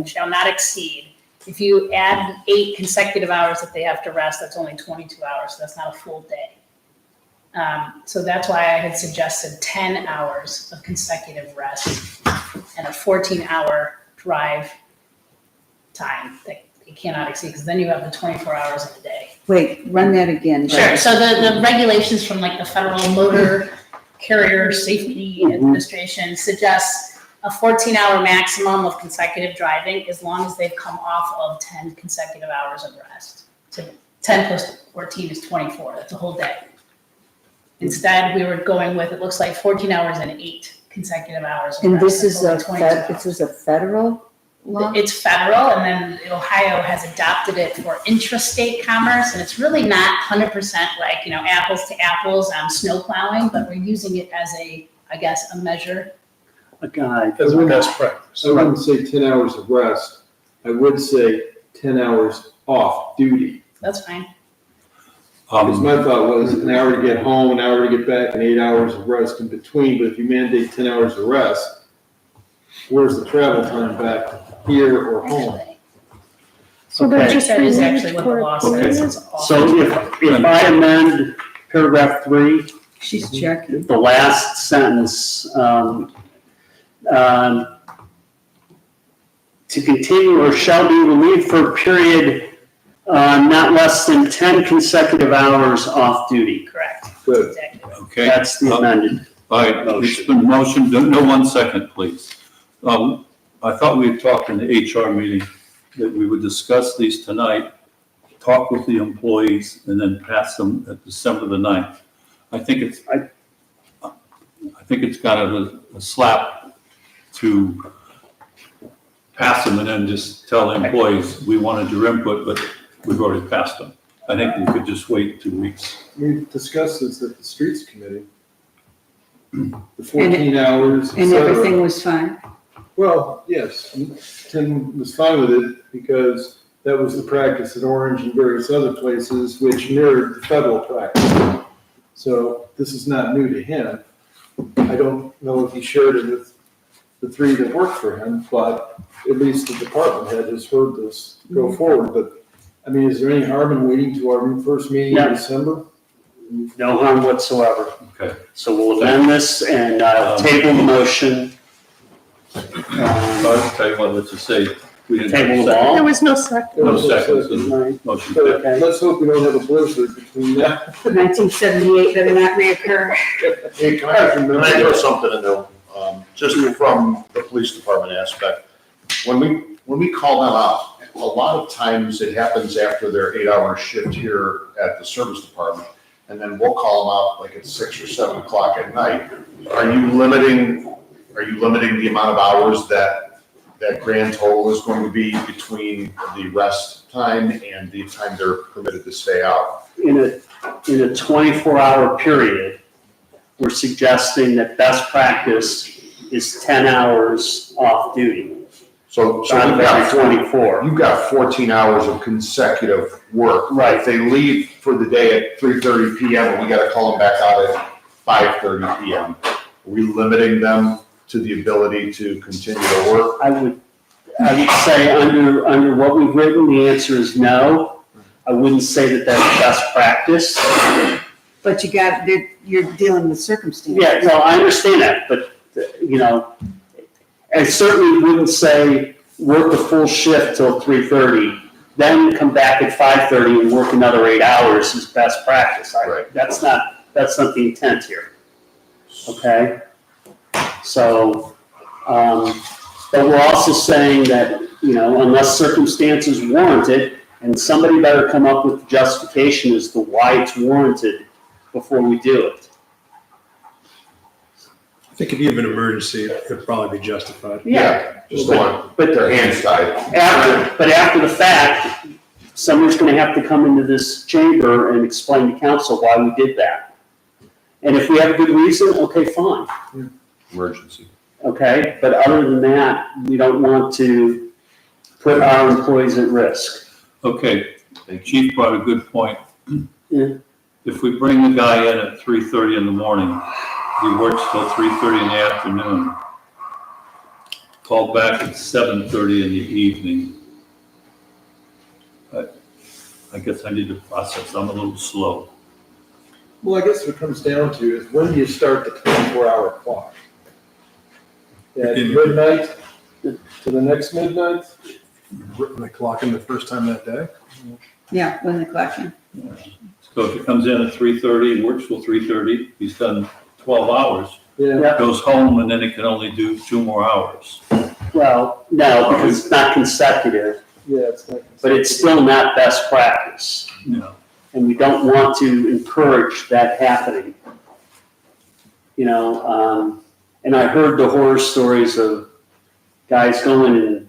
shall not exceed, if you add 8 consecutive hours that they have to rest, that's only 22 hours. So that's not a full day. So that's why I had suggested 10 hours of consecutive rest and a 14-hour drive time that you cannot exceed, because then you have the 24 hours in a day. Wait, run that again. Sure. So the regulations from like the Federal Motor Carrier Safety Administration suggests a 14-hour maximum of consecutive driving as long as they've come off of 10 consecutive hours of rest. So 10 plus 14 is 24, that's a whole day. Instead, we were going with, it looks like 14 hours and 8 consecutive hours of And rest. this is That's only 22 hours. this is a federal law? It's federal, and then Ohio has adopted it for intrastate commerce, and it's really not 100% like, apples to apples on snow plowing, but we're using it as a measure. A guide. As a best practice. I wouldn't say 10 hours of rest. I would say 10 hours off duty. That's fine. Because my thought was an hour to get home, an hour to get back, and 8 hours of rest in between. But if you mandate 10 hours of rest, where's the travel time back here or home? Actually, So they're Okay. just that is removed actually what the law for- says. It's all- So if I amend paragraph 3, She's checking. the last sentence, to continue or shall be relieved for a period not less than 10 consecutive hours off duty. Correct. Good. Exactly. Okay. That's the amended. All right, it's been motioned, no, 1 second, please. I thought we had talked in the HR meeting that we would discuss these tonight, talk with the employees, and then pass them at December the 9th. I think it's kind of a slap to pass them and then just tell the employees, we wanted your input, but we've already passed them. I think we could just wait 2 weeks. We discussed this at the Streets Committee. The 14 hours, et And cetera. everything was fine? Well, yes, Tim was fine with it because that was the practice at Orange and various other places which mirrored the federal practice. So this is not new to him. I don't know if he shared it with the 3 that work for him, but at least the department head has heard this go forward. But, I mean, is there any harm in waiting to our first meeting in No. December? No harm whatsoever. Okay. So we'll amend this and table the motion. I'll tell you what, let's just say we didn't. Table There all. was no second. No seconds, the Right. motion So failed. Okay. let's hope we don't have a blizzard between now. 1978 better not reoccur. Hey, can I throw something in there, just from the police department aspect? When we call them out, a lot of times it happens after their 8-hour shift here at the service department, and then we'll call them out like at 6 or 7 o'clock at night. Are you limiting the amount of hours that grand total is going to be between the rest time and the time they're permitted to stay out? In a 24-hour period, we're suggesting that best practice is 10 hours off duty. So Out you've of got every 24. You've got 14 hours of consecutive work. Right. If they leave for the day at 3:30 PM, and we gotta call them back out at 5:30 PM, are we limiting them to the ability to continue to work? I would say under what we've written, the answer is no. I wouldn't say that that's best practice. But you're dealing with circumstances. Yeah, no, I understand that, but, I certainly wouldn't say work a full shift till 3:30, then come back at 5:30 and work another 8 hours is best practice. Right. That's not the intent here, okay? So, but we're also saying that, unless circumstances warrant it, and somebody better come up with justification as to why it's warranted before we do it. I think if you have an emergency, it would probably be justified. Just don't want But their hands tied. after the fact, someone's gonna have to come into this chamber and explain to council why we did that. And if we have a good reason, okay, fine, Emergency. okay? But other than that, we don't want to put our employees at risk. Okay, the chief brought a good point. Yeah. If we bring the guy in at 3:30 in the morning, he works till 3:30 in the afternoon, called back at 7:30 in the evening. I guess I need to process, I'm a little slow. Well, I guess what it comes down to is when do you start the 24-hour clock? At midnight to the next midnight? When they clock in the first time that day. Yeah, when the clock in. So if he comes in at 3:30 and works till 3:30, he's done 12 hours. Yeah, goes home and then it can only do 2 more hours. Well, no, because it's not consecutive, yeah, it's like. but it's still not best practice. You know, And we don't want to encourage that happening. You know, and I heard the horror stories of guys going and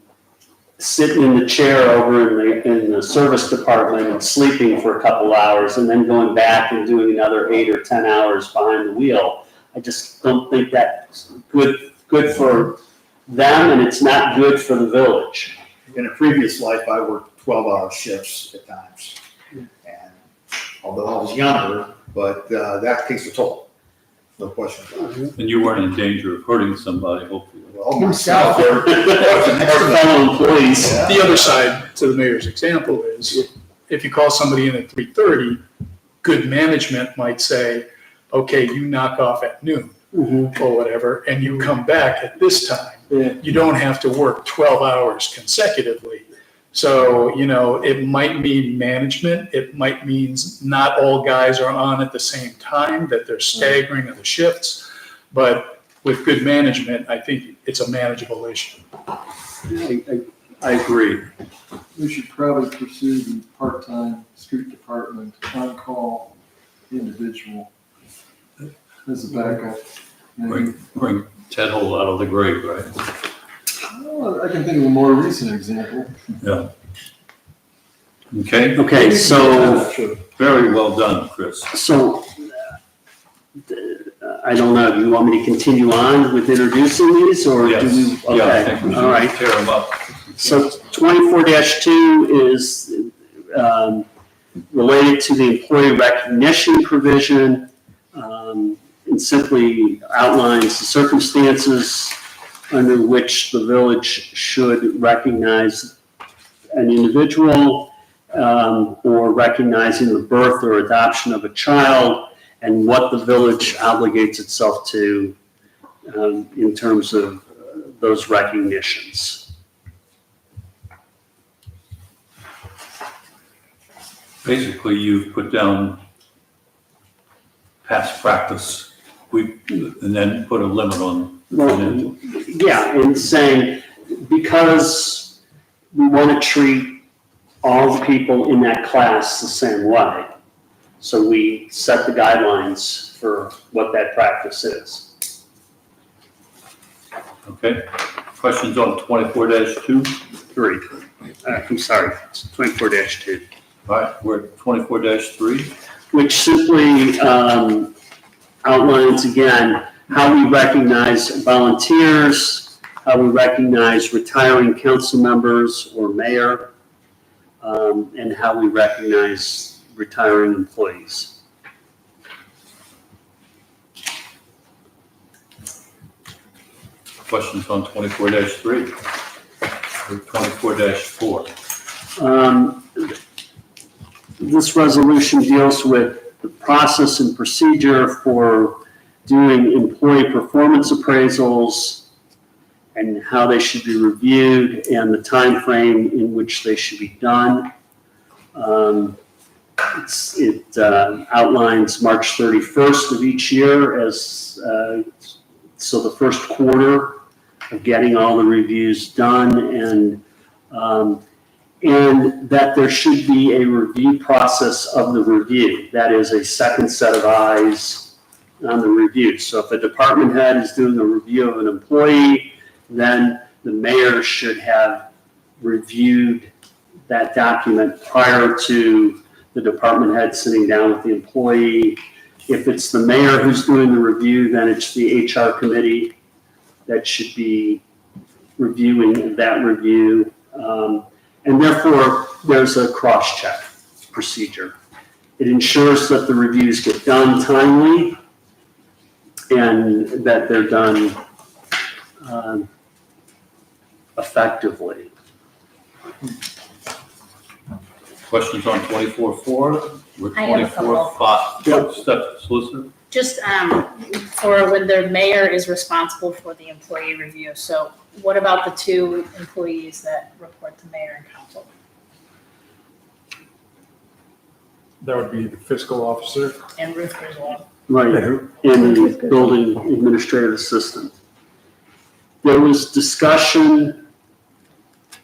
sitting in the chair over in the service department and sleeping for a couple hours and then going back and doing another 8 or 10 hours behind the wheel. I just don't think that's good for them, and it's not good for the village. In a previous life, I worked 12-hour shifts at times. And although I was younger, but that takes a toll, no question about it. and you weren't in danger of hurting somebody, hopefully. Well, myself, Our fellow employees. The other side to the mayor's example is, if you call somebody in at 3:30, good management might say, okay, you knock off at noon Mhm. or whatever, and you come back at this time. Yeah. You don't have to work 12 hours consecutively. So, you know, it might mean management, it might mean not all guys are on at the same time, that they're staggering of the shifts. But with good management, I think it's a manageable issue. I agree. We should probably pursue the part-time street department on-call individual as a backup. Bring Ted Hole out of the grave, right? Well, I can think of a more recent example. Yeah. Okay, Okay, so, Sure. very well done, Chris. I don't know, do you want me to continue on with introducing these, or do Yes. we? Yeah, I Okay, think we all right. should tear them up. So 24-2 is related to the employee recognition provision, and simply outlines the circumstances under which the village should recognize an individual, or recognizing the birth or adoption of a child, and what the village obligates itself to in terms of those recognitions. Basically, you've put down past practice, and then put a limit on. Well, yeah, and saying, because we want to treat all the people in that class the same way, so we set the guidelines for what that practice is. Okay, questions on 24-2? 3. I'm sorry, 24-2. All right, we're at 24-3. Which simply outlines again how we recognize volunteers, how we recognize retiring council members or mayor, and how we recognize retiring employees. Questions on 24-3 or 24-4? This resolution deals with the process and procedure for doing employee performance appraisals and how they should be reviewed and the time frame in which they should be done. It outlines March 31st of each year as, so the first quarter of getting all the reviews done, and that there should be a review process of the review. That is a second set of eyes on the review. So if a department head is doing a review of an employee, then the mayor should have reviewed that document prior to the department head sitting down with the employee. If it's the mayor who's doing the review, then it's the HR committee that should be reviewing that review. And therefore, there's a cross-check procedure. It ensures that the reviews get done timely and that they're done effectively. Questions on 24-4? We're I have a couple. 24-5. Step solicitor? Just for when the mayor is responsible for the employee review. So what about the 2 employees that report to mayor and council? That would be the fiscal officer. And Ruth Griswold? Right, and the building administrative assistant. There was discussion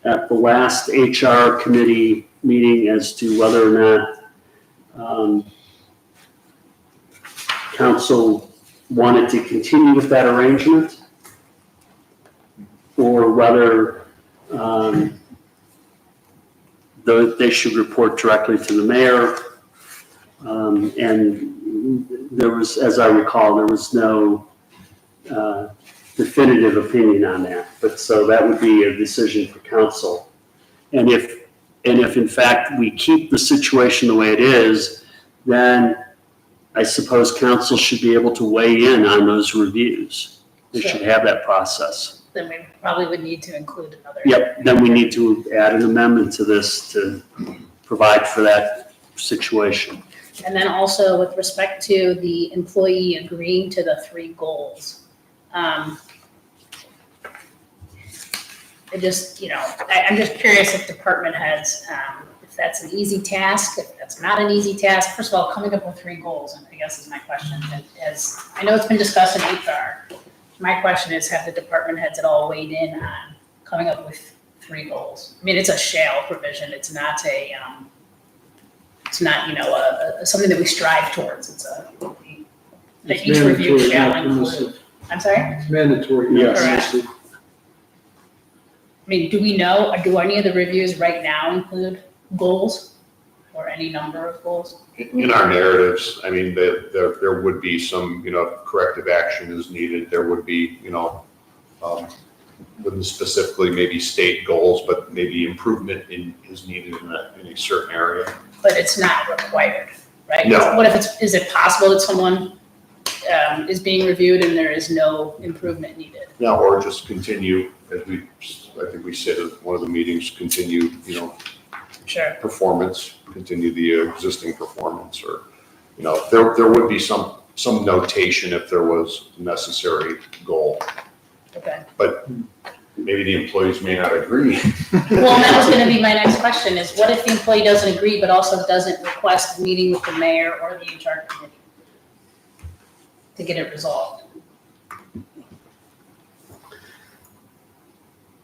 at the last HR committee meeting as to whether or not council wanted to continue with that arrangement, or whether they should report directly to the mayor. And there was, as I recall, there was no definitive opinion on that. But so that would be a decision for council. And if in fact we keep the situation the way it is, then I suppose council should be able to weigh in on those reviews. They should have that process. Then we probably would need to include another. Yep, then we need to add an amendment to this to provide for that situation. And then also with respect to the employee agreeing to the 3 goals. It just, I'm just curious if department heads, if that's an easy task, if that's not an easy task. First of all, coming up with 3 goals, I guess is my question. As I know it's been discussed in HR. My question is, have the department heads at all weighed in on coming up with 3 goals? I mean, it's a shall provision. It's not a, something that we strive towards. It's that each review shall include. I'm sorry? It's mandatory. Yes. Correct. I mean, do we know, do any of the reviews right now include goals or any number of goals? In our narratives, I mean, there would be some, corrective action is needed. There would be, wouldn't specifically maybe state goals, but maybe improvement is needed in a certain area. But it's not required, right? No. What if is it possible that someone is being reviewed and there is no improvement needed? No, or just continue, as I think we said at one of the meetings, continue, Sure. performance, continue the existing performance, or, there would be some notation if there was necessary goal, Okay. but maybe the employees may not agree. Well, that was gonna be my next question is what if the employee doesn't agree but also doesn't request a meeting with the mayor or the HR committee to get it resolved?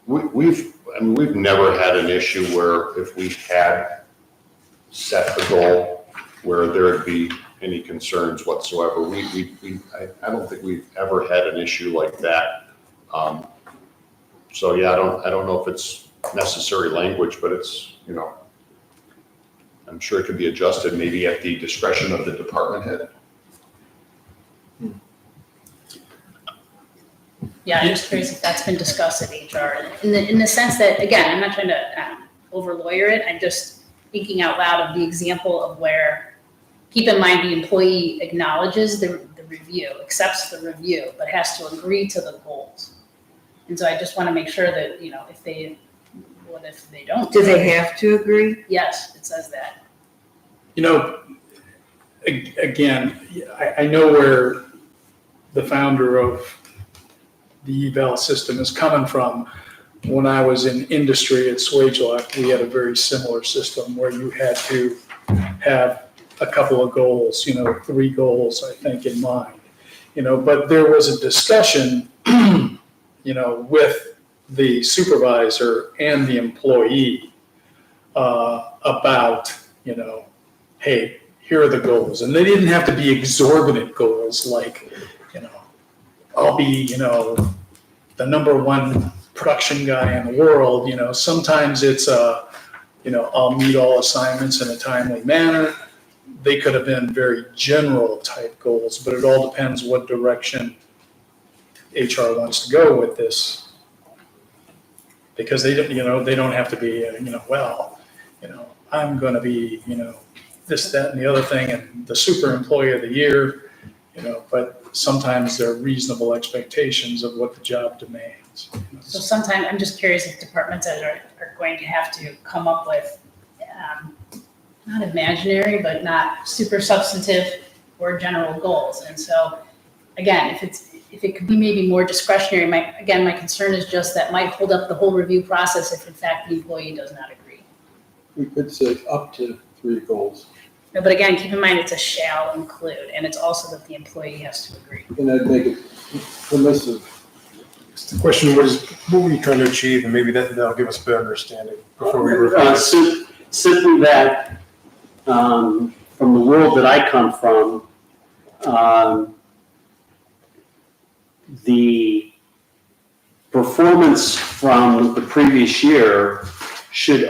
We've never had an issue where if we had set the goal where there'd be any concerns whatsoever. I don't think we've ever had an issue like that. So yeah, I don't know if it's necessary language, but it's, I'm sure it could be adjusted maybe at the discretion of the department head. Yeah, I'm just curious if that's been discussed at HR in the sense that, again, I'm not trying to over lawyer it. I'm just thinking out loud of the example of where, keep in mind, the employee acknowledges the review, accepts the review, but has to agree to the goals. And so I just want to make sure that, if they don't? Do they have to agree? Yes, it says that. Again, I know where the founder of the eval system is coming from. When I was in industry at Swagelok, we had a very similar system where you had to have a couple of goals, 3 goals, I think, in mind. But there was a discussion, with the supervisor and the employee about, hey, here are the goals. And they didn't have to be exorbitant goals like, I'll be, the #1 production guy in the world. Sometimes it's, I'll meet all assignments in a timely manner. They could have been very general type goals, but it all depends what direction HR wants to go with this. Because they don't have to be, I'm going to be, this, that, and the other thing, and the super employee of the year, but sometimes there are reasonable expectations of what the job demands. So sometimes, I'm just curious if departments are going to have to come up with, not imaginary, but not super substantive or general goals. And so, again, if it could be maybe more discretionary, my concern is just that might hold up the whole review process if in fact the employee does not agree. We could say up to 3 goals. But again, keep in mind, it's a shall include, and it's also that the employee has to agree. And I'd make it permissive. The question was, what were you trying to achieve? And maybe that'll give us a better understanding before we revise. Simply that, from the world that I come from, the performance from the previous year should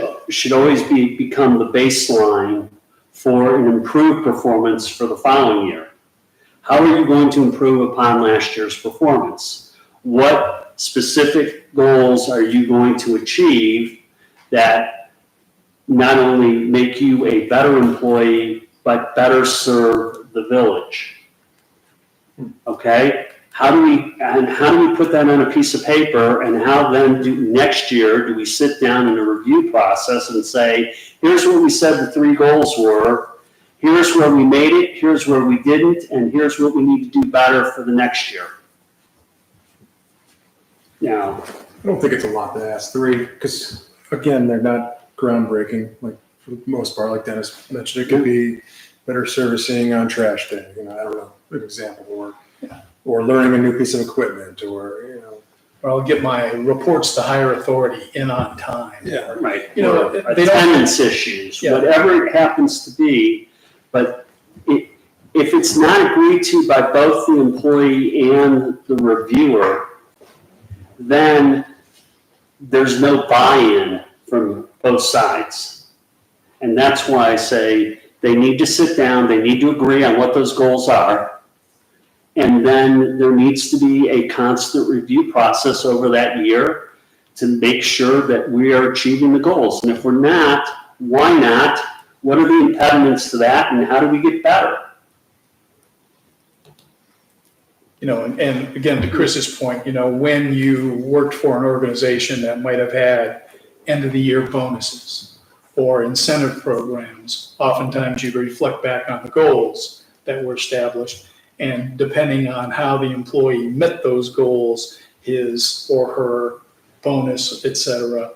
always become the baseline for an improved performance for the following year. How are you going to improve upon last year's performance? What specific goals are you going to achieve that not only make you a better employee, but better serve the village? Okay? How do we put that on a piece of paper, and how then next year do we sit down in a review process and say, here's what we said the 3 goals were, here's where we made it, here's where we didn't, and here's what we need to do better for the next year. Now, I don't think it's a lot to ask 3, because again, they're not groundbreaking, like for the most part, like Dennis mentioned. It could be better servicing on trash day, I don't know, an example, or learning a new piece of equipment, or, Or I'll get my reports to higher authority in on time. Yeah. right, You know, or they don't- attendance issues, Yeah. whatever it happens to be, but if it's not agreed to by both the employee and the reviewer, then there's no buy-in from both sides. And that's why I say they need to sit down, they need to agree on what those goals are. And then there needs to be a constant review process over that year to make sure that we are achieving the goals. And if we're not, why not? What are the impediments to that, and how do we get better? And again, to Chris's point, when you worked for an organization that might have had end of the year bonuses or incentive programs, oftentimes you reflect back on the goals that were established. And depending on how the employee met those goals, his or her bonus, et cetera,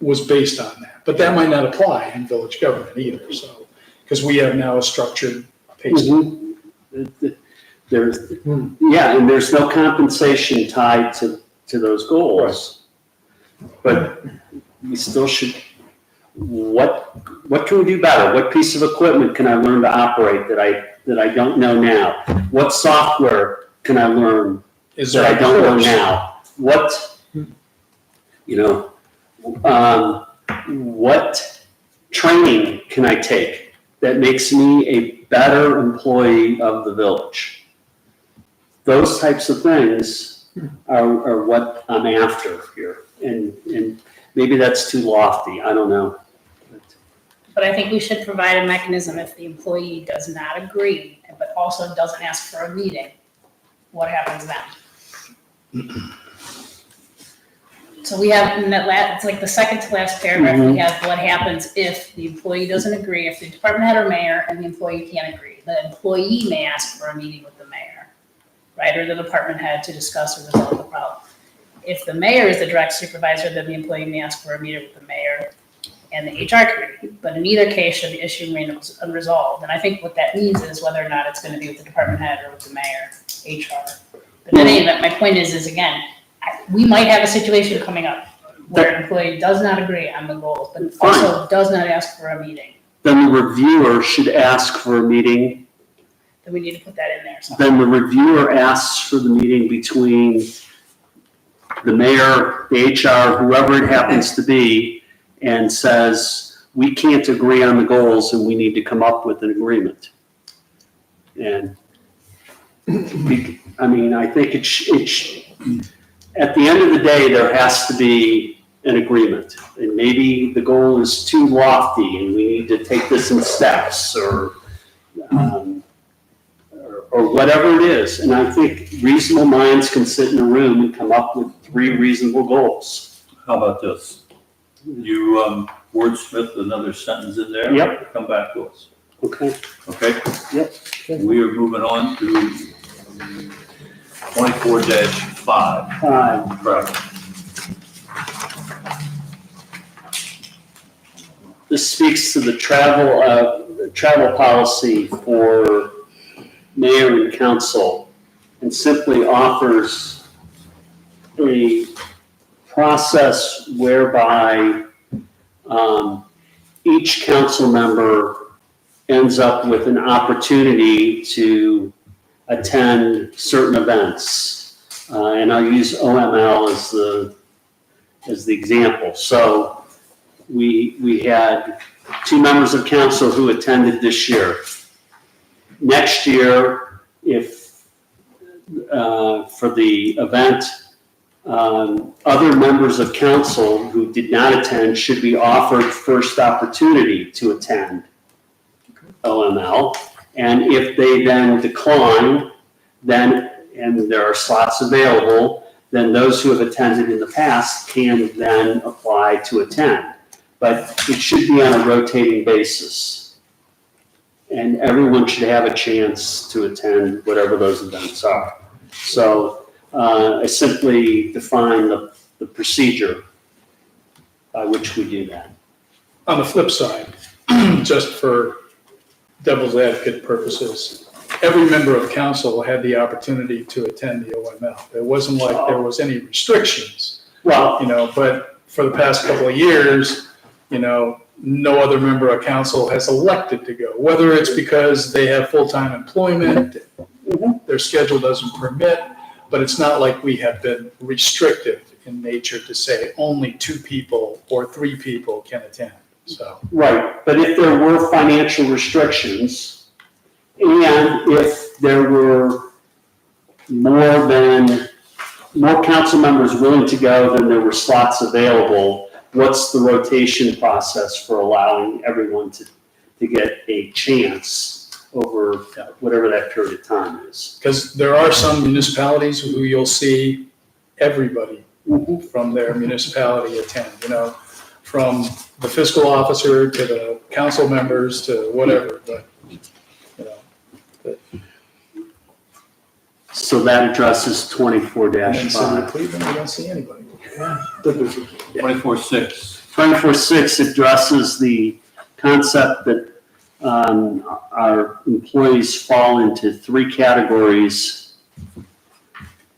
was based on that. But that might not apply in village government either, so, because we have now a structured pay scale. And there's no compensation tied to those goals. But we still should, what can we do better? What piece of equipment can I learn to operate that I don't know now? What software can I learn Is that there I don't know course? now? What training can I take that makes me a better employee of the village? Those types of things are what I'm after here. And maybe that's too lofty, I don't know. But I think we should provide a mechanism if the employee does not agree, but also doesn't ask for a meeting. What happens then? So we have, in that it's like the second to last paragraph, we have what happens if the employee doesn't agree, if the department head or mayor and the employee can't agree. The employee may ask for a meeting with the mayor, right, or the department head to discuss or resolve the problem. If the mayor is the direct supervisor, then the employee may ask for a meeting with the mayor and the HR committee. But in either case, should the issue remain unresolved? And I think what that means is whether or not it's going to be with the department head or with the mayor, HR. But in any event, my point is again, we might have a situation coming up where an employee does not agree on the goals, but also does not ask for a meeting. Then the reviewer should ask for a meeting. Then we need to put that in there. So. Then the reviewer asks for the meeting between the mayor, the HR, whoever it happens to be, and says, we can't agree on the goals and we need to come up with an agreement. And I think at the end of the day, there has to be an agreement. And maybe the goal is too lofty and we need to take this in steps or whatever it is. And I think reasonable minds can sit in a room and come up with 3 reasonable goals. How about this? You wordsmith another sentence in there. Yep. Come back to us. Okay. Okay? Yep. We are moving on to 24-5. Correct. This speaks to the travel travel policy for mayor and council and simply offers a process whereby each council member ends up with an opportunity to attend certain events. And I'll use OML as the example. So we had 2 members of council who attended this year. Next year, if for the event, other members of council who did not attend should be offered first opportunity to attend OML. And if they then decline, and there are slots available, then those who have attended in the past can then apply to attend. But it should be on a rotating basis. And everyone should have a chance to attend whatever those events are. So I simply define the procedure by which we do that. On the flip side, just for devil's advocate purposes, every member of council had the opportunity to attend the OML. It wasn't like there was any restrictions, Well, but for the past couple of years, no other member of council has elected to go, whether it's because they have full-time employment, their schedule doesn't permit, but it's not like we have been restrictive in nature to say only 2 people or 3 people can attend, so. right, but if there were financial restrictions, and if there were more council members willing to go than there were slots available, what's the rotation process for allowing everyone to get a chance over whatever that period of time is? Because there are some municipalities who you'll see everybody from their municipality attend, from the fiscal officer to the council members to whatever, but. So that addresses And in City of 24-5. Cleveland, we don't see anybody. 24/6. 24-6 addresses the concept that our employees fall into 3 categories,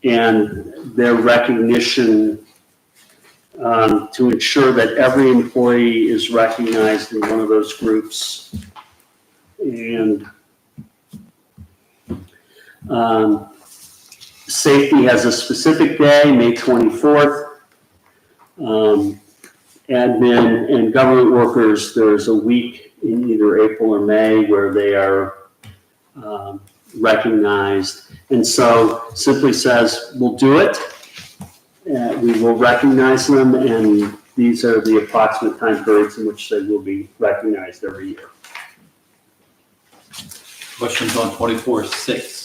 and their recognition to ensure that every employee is recognized in one of those groups. And safety has a specific day, May 24th. Admin and government workers, there's a week in either April or May where they are recognized. And so simply says, we'll do it. We will recognize them, and these are the approximate time periods in which they will be recognized every year. Questions on 24/6?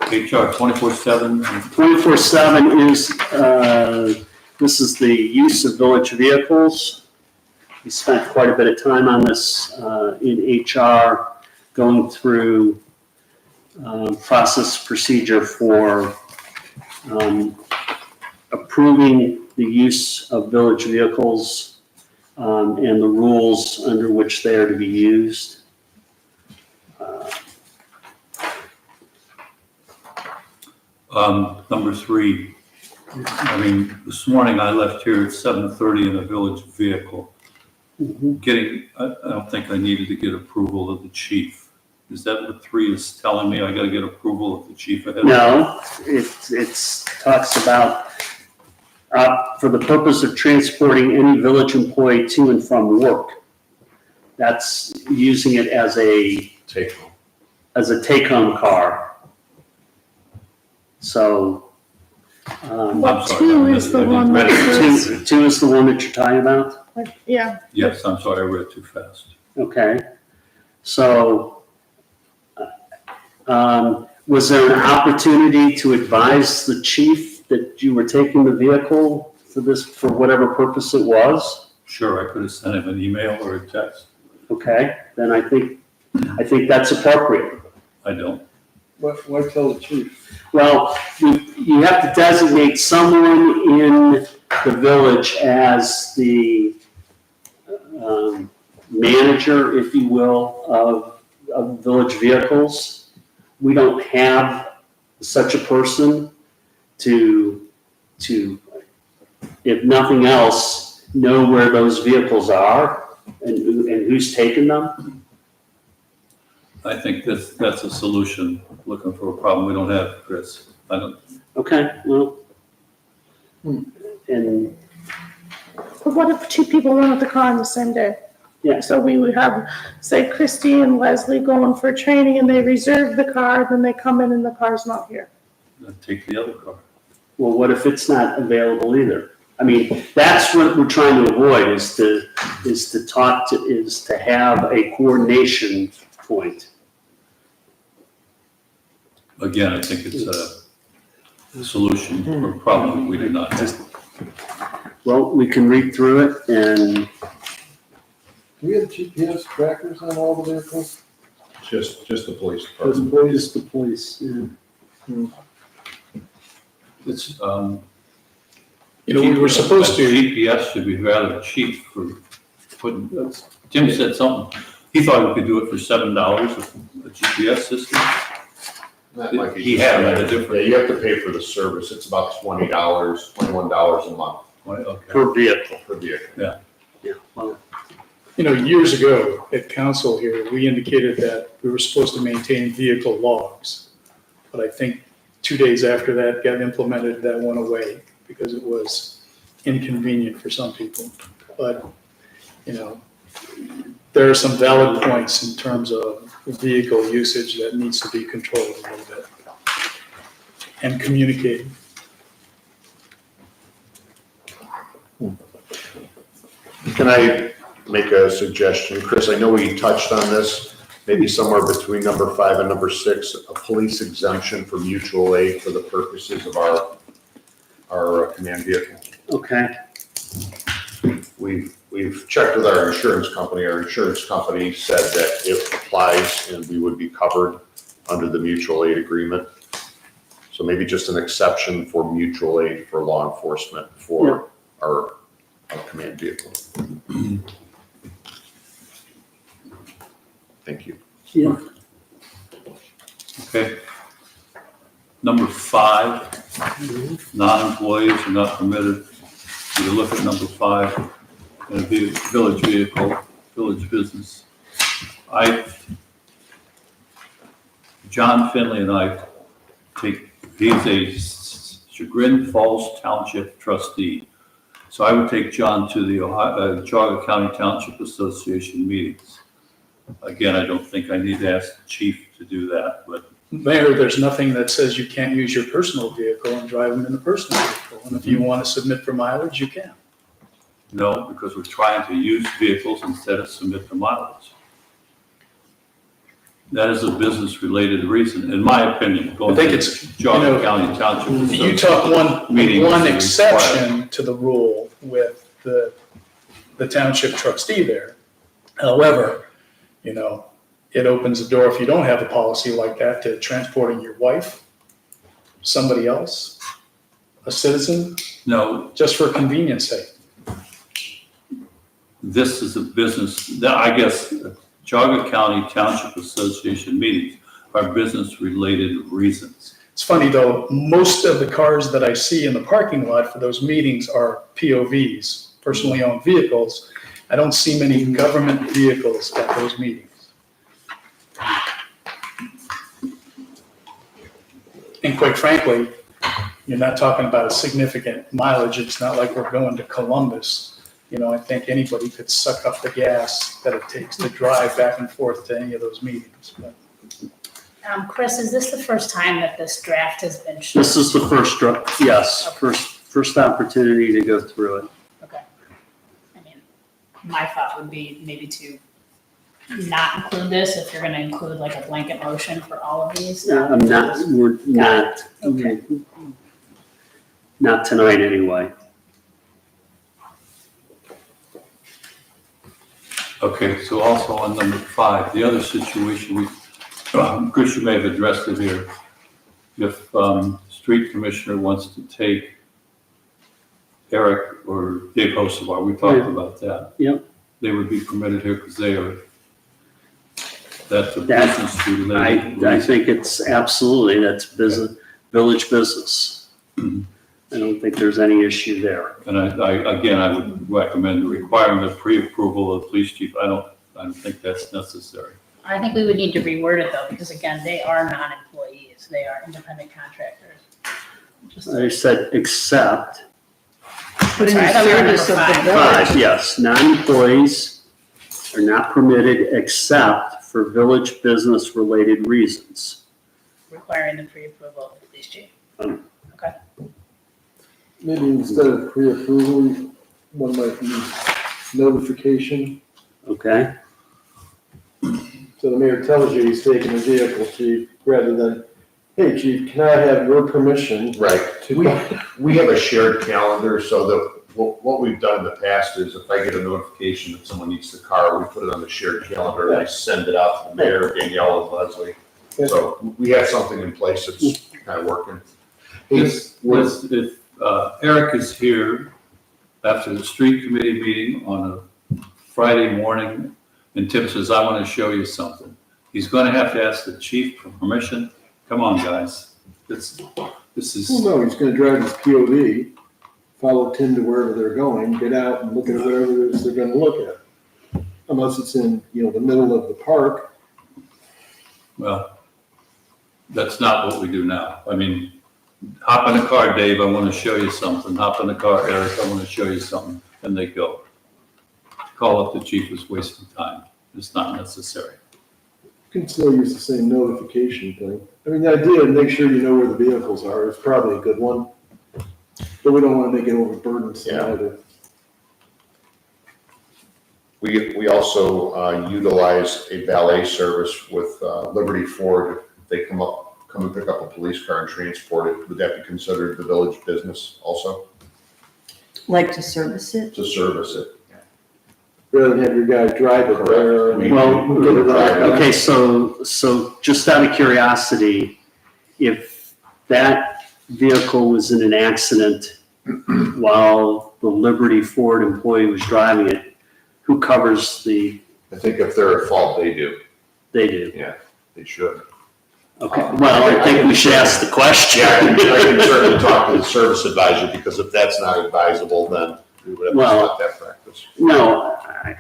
HR 24/7. 24/7 is, this is the use of village vehicles. We spent quite a bit of time on this in HR, going through process procedure for approving the use of village vehicles and the rules under which they are to be used. Number 3, this morning I left here at 7:30 in a village vehicle. I don't think I needed to get approval of the chief. Is that what 3 is telling me? I gotta get approval of the chief ahead? No, it talks about, for the purpose of transporting any village employee to and from work. That's using it as a take-home car. So, What 2 is the one that says, 2 is the one that you're talking about? yeah, Yes, I'm sorry, I read too fast. Okay. So, was there an opportunity to advise the chief that you were taking the vehicle for whatever purpose it was? Sure, I could have sent him an email or a text. Okay, then I think that's appropriate. I don't. Why tell the chief? Well, you have to designate someone in the village as the manager, if you will, of village vehicles. We don't have such a person to, if nothing else, know where those vehicles are and who's taken them. I think that's a solution, looking for a problem we don't have, Chris. I don't, Okay, well, and, But what if two people run with the car on the same day? yeah, So we would have, say, Christy and Leslie going for training and they reserve the car, then they come in and the car's not here. take the other car. well, what if it's not available either? I mean, that's what we're trying to avoid, is to have a coordination point. Again, I think it's a solution for a problem we do not have. Well, we can read through it and, Do we have GPS trackers on all the vehicles? Just the police Just department. police? just the police, yeah. It's, We were supposed to, GPS should be rather cheap for putting, Tim said something, he thought we could do it for $7 with a GPS system. That might be- He had a different- Yeah, you have to pay for the service. It's about $20, $21 a month Okay. Per vehicle. per vehicle. Yeah, well, years ago at council here, we indicated that we were supposed to maintain vehicle logs. But I think 2 days after that got implemented, that went away because it was inconvenient for some people. But, there are some valid points in terms of vehicle usage that needs to be controlled a little bit and communicated. Can I make a suggestion? Chris, I know we touched on this, maybe somewhere between number 5 and number 6, a police exemption for mutual aid for the purposes of our command vehicle. okay, We've checked with our insurance company. Our insurance company said that it applies and we would be covered under the mutual aid agreement. So maybe just an exception for mutual aid for law enforcement for our command vehicle. Thank you. yeah, Okay. Number 5, non-employees are not permitted. You look at number 5, and it'd be village vehicle, village business. John Finley and I he's a Chagrin Falls Township trustee. So I would take John to the Geauga County Township Association meetings. Again, I don't think I need to ask the chief to do that, but Mayor, there's nothing that says you can't use your personal vehicle and drive them in a personal vehicle. And if you want to submit for mileage, you can. no, because we're trying to use vehicles instead of submit to mileage. That is a business-related reason, in my opinion, going I think to it's, Geauga County Township. You took Meeting one is exception to the rule with the township trustee there. However, it opens the door, if you don't have a policy like that, to transporting your wife, somebody else, a citizen, No, just for convenience sake. this is a business, I guess, Geauga County Township Association meetings are business-related reasons. It's funny though, most of the cars that I see in the parking lot for those meetings are POVs, personally owned vehicles. I don't see many government vehicles at those meetings. And quite frankly, you're not talking about a significant mileage. It's not like we're going to Columbus. I think anybody could suck up the gas that it takes to drive back and forth to any of those meetings. But Chris, is this the first time that this draft has been shown? this is the first, yes, first opportunity to go through it. Okay. I mean, my thought would be maybe to not include this, if you're gonna include like a blanket motion for all of these. I'm not, we're not, Okay. not tonight anyway. Okay, so also on number 5, the other situation, Chris, you may have addressed it here. If street commissioner wants to take Eric or Dave Hosevar, we talked Yeah. about that. Yep. they would be permitted here because that's a That- business related. I think it's absolutely, that's business, village business. I don't think there's any issue there. And I would recommend requiring the pre-approval of the police chief. I don't think that's necessary. I think we would need to reword it though, because again, they are non-employees, they are independent contractors. Just- I said except, Put in Sorry, I the thought we were number service of the five. village. yes, non-employees are not permitted except for village business related reasons. Requiring the pre-approval of the police chief. Maybe instead of pre-approval, one might use notification. Okay? So the mayor tells you he's taking a vehicle, chief, rather than, hey, chief, can I have your permission Right. to? We have a shared calendar, so that, what we've done in the past is if I get a notification that someone needs the car, we put it on the shared calendar, and I send it out to the mayor, Danielle, and Leslie. So we have something in place that's kind of working. If Eric is here after the street committee meeting on a Friday morning, and Tim says, I want to show you something, he's going to have to ask the chief for permission. Come on, guys. This is, Well, no, he's gonna drive his POV, follow Tim to wherever they're going, get out and look at whatever it is they're gonna look at. Unless it's in, the middle of the park. well, that's not what we do now. I mean, hop in the car, Dave, I want to show you something. Hop in the car, Eric, I want to show you something. And they go. Call up the chief is wasting time. It's not necessary. You can still use the same notification thing. I mean, the idea to make sure you know where the vehicles are is probably a good one. But we don't wanna make it overburdensome Yeah. either. We also utilize a valet service with Liberty Ford. They come and pick up a police car and transport it. Would that be considered the village business also, Like to service it? to service it? Rather than have your guy drive it there. and- Well, Get it right. okay, so just out of curiosity, if that vehicle was in an accident while the Liberty Ford employee was driving it, who covers I think if they're at fault, they do. they do? They should. Okay, well, I think we should ask the question. Yeah, I can certainly talk to the service advisor, because if that's not advisable, then we would have to Well- stop that practice. No,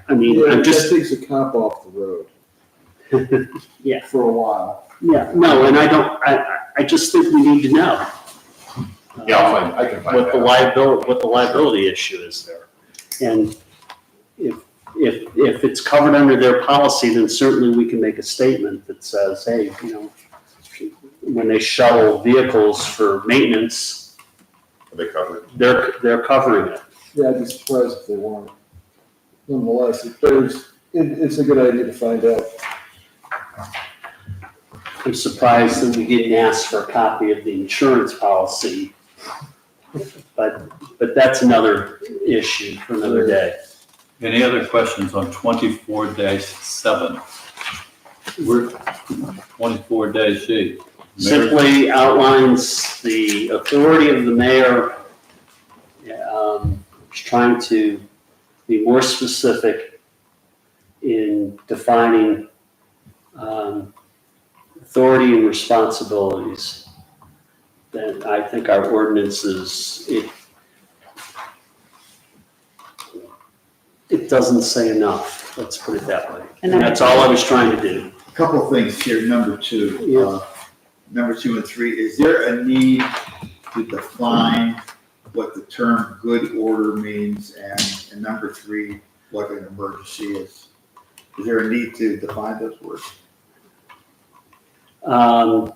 I mean, Yeah, I'm that just, takes a cop off the road. Yeah. For a while. yeah, no, and I just think we need to know. Yeah, I can find What the that. liability issue is there. And if it's covered under their policy, then certainly we can make a statement that says, hey, when they shuttle vehicles for maintenance, Are they covered? they're covering it. Yeah, I'd be surprised if they weren't. Nonetheless, it's a good idea to find out. I'm surprised that we didn't ask for a copy of the insurance policy. But that's another issue for another day. Any other questions on 24-7? We're 24-8. Simply outlines the authority of the mayor, is trying to be more specific in defining authority and responsibilities. Then I think our ordinances, it doesn't say enough, let's put it that way. And that's all I was trying to do. A Couple of things here, number two. Yeah. Number 2 and 3, is there a need to define what the term good order means? And number 3, what an emergency is? Is there a need to define those words? How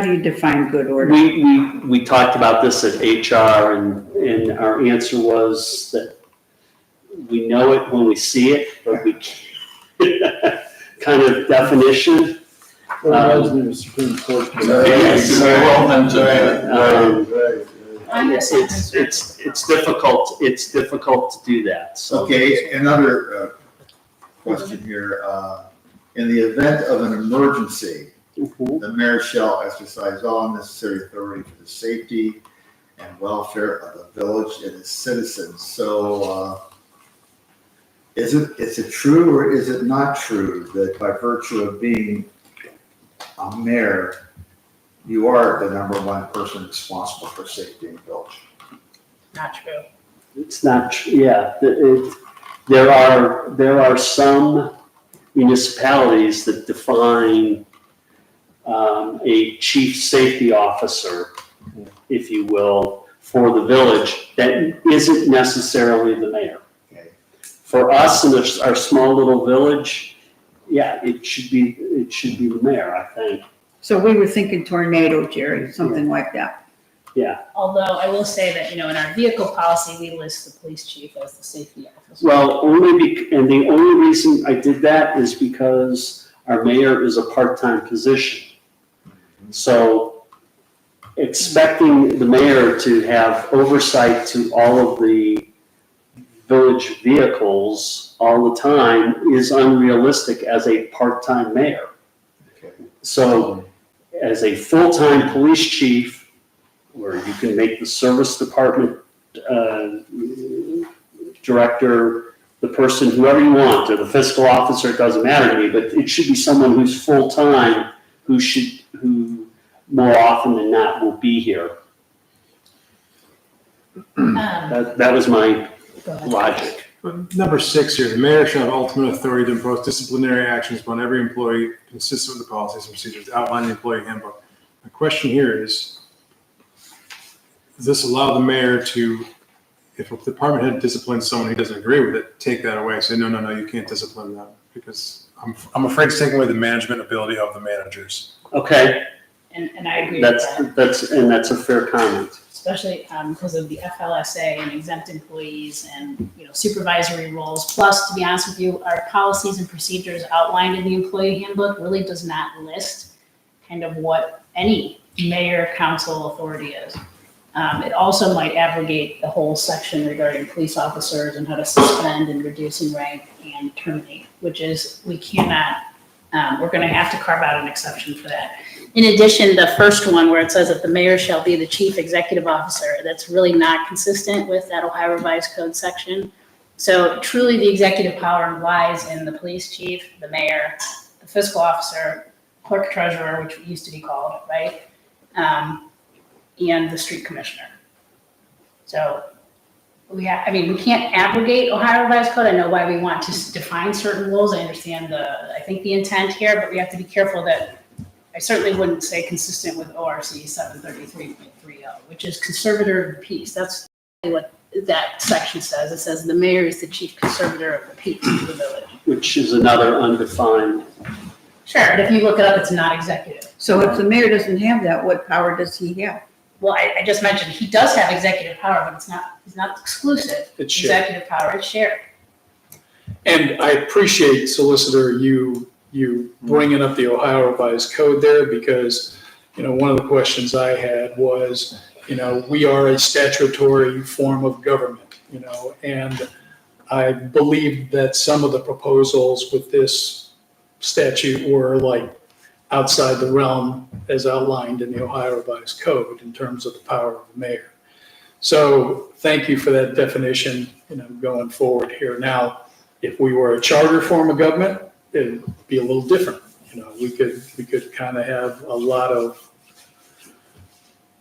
do you define good order? We talked about this at HR and our answer was that we know it when we see it, but we can't, kind of definition. That reminds me of the Supreme Court. Yes. Very well mentioned. It's difficult to do that, so. Okay, another question here. In the event of an emergency, Mhm. the mayor shall exercise all necessary authority for the safety and welfare of the village and its citizens. So, Is it true or is it not true that by virtue of being a mayor, you are the number one person responsible for safety in the village? Not true. It's not, yeah, there are some municipalities that define a chief safety officer, if you will, for the village that isn't necessarily the mayor. Okay. For us in our small little village, yeah, it should be the mayor, I think. So we were thinking tornado, Jerry, something like that. Although I will say that, in our vehicle policy, we list the police chief as the safety officer. Well, and the only reason I did that is because our mayor is a part-time position. So expecting the mayor to have oversight to all of the village vehicles all the time is unrealistic as a part-time mayor. Okay. So as a full-time police chief, where you can make the service department director, the person, whoever you want, or the fiscal officer, it doesn't matter to me, but it should be someone who's full-time, who more often than not will be here. That was my Go ahead. logic. Number 6 here, the mayor shall have ultimate authority to impose disciplinary actions upon every employee consistent with the policies and procedures outlined in the employee handbook. My question here is, does this allow the mayor to, if a department head disciplines someone who doesn't agree with it, take that away, say, no, you can't discipline them? Because I'm afraid it's taking away the management ability of the managers. Okay, And I agree with that, that's a fair comment. especially because of the FLSA and exempt employees and, supervisory roles. Plus, to be honest with you, our policies and procedures outlined in the employee handbook really does not list kind of what any mayor council authority is. It also might abrogate the whole section regarding police officers and how to suspend and reduce in rank and terminate, which is, we cannot, we're gonna have to carve out an exception for that. In addition, the first one where it says that the mayor shall be the chief executive officer, that's really not consistent with that Ohio Revised Code section. So truly the executive power lies in the police chief, the mayor, the fiscal officer, clerk treasurer, which used to be called, right? And the street commissioner. So we can't abrogate Ohio Revised Code. I know why we want to define certain rules. I understand I think the intent here, but we have to be careful that I certainly wouldn't say consistent with ORC 733.30, which is conservator of the peace. That's what that section says. It says the mayor is the chief conservator of the peace of the village. Which is another undefined. Sure, but if you look it up, it's not executive. So if the mayor doesn't have that, what power does he have? Well, I just mentioned he does have executive power, but it's not exclusive. It's shared. Executive power is shared. And I appreciate, Solicitor, you bringing up the Ohio Revised Code there, because, one of the questions I had was, we are a statutory form of government, and I believe that some of the proposals with this statute were like outside the realm as outlined in the Ohio Revised Code in terms of the power of the mayor. So thank you for that definition, going forward here. Now, if we were a charter form of government, it'd be a little different. We could kind of have a lot of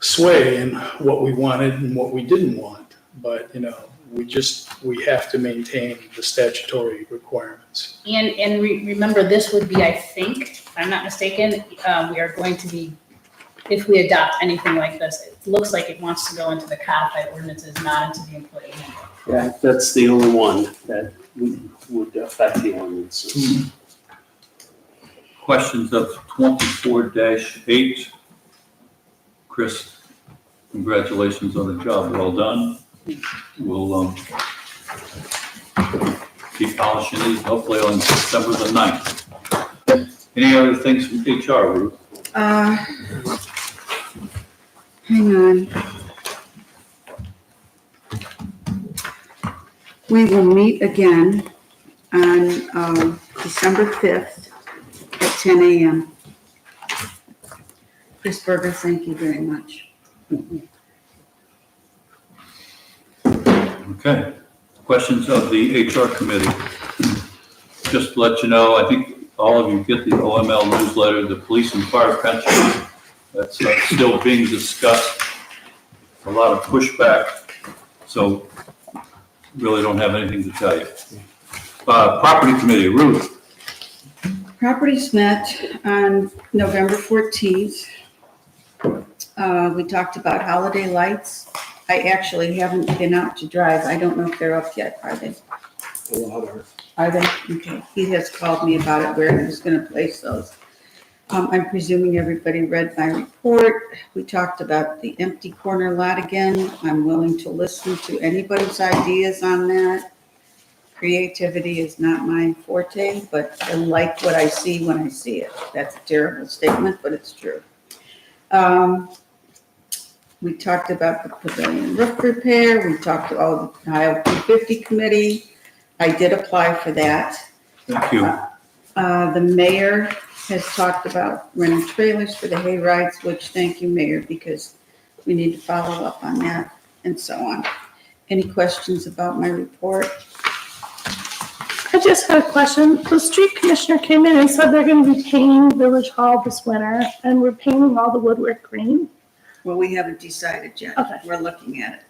sway in what we wanted and what we didn't want. But, we have to maintain the statutory requirements. And remember, this would be, I think, if I'm not mistaken, we are going to be, if we adopt anything like this, it looks like it wants to go into the codified ordinances, not into the employee handbook. Yeah, that's the only one that would affect the ordinances. Questions of 24-8? Chris, congratulations on the job, well done. We'll keep polishing these, hopefully on December the 9th. Any other things from HR, Ruth? Hang on. We will meet again on December 5th at 10 a.m. Chris Berger, thank you very much. Okay. Questions of the HR committee? Just to let you know, I think all of you get the OML newsletter, the police and fire pension. That's still being discussed. A lot of pushback, so really don't have anything to tell you. Property committee, Ruth. Properties met on November 14th. We talked about holiday lights. I actually haven't been out to drive. I don't know if they're up yet, are they? A lot of Are they? Okay. He has called me about it, where he was gonna place those. I'm presuming everybody read my report. We talked about the empty corner lot again. I'm willing to listen to anybody's ideas on that. Creativity is not my forte, but I like what I see when I see it. That's a terrible statement, but it's true. We talked about the pavilion roof repair. We talked about the Ohio 250 committee. I did apply for that. Thank you. The mayor has talked about renting trailers for the hay rides, which, thank you, Mayor, because we need to follow up on that and so on. Any questions about my report? I just had a question. The street commissioner came in and said they're gonna be painting Village Hall this winter, and we're painting all the woodwork green. Well, we haven't decided yet. Okay. We're looking at it.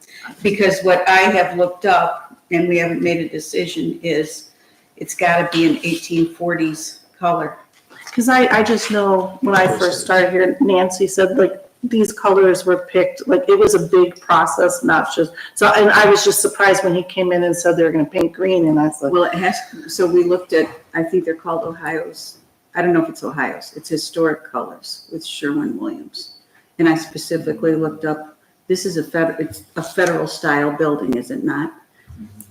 Because what I have looked up, and we haven't made a decision, is it's gotta be an 1840s color. Because I just know when I first started here, Nancy said like these colors were picked, like it was a big process, not just, so, and I was just surprised when he came in and said they were gonna paint green, and I said, Well, it has, so we looked at, I think they're called Ohio's, I don't know if it's Ohio's, it's historic colors with Sherwin-Williams. And I specifically looked up, this is it's a federal style building, is it not?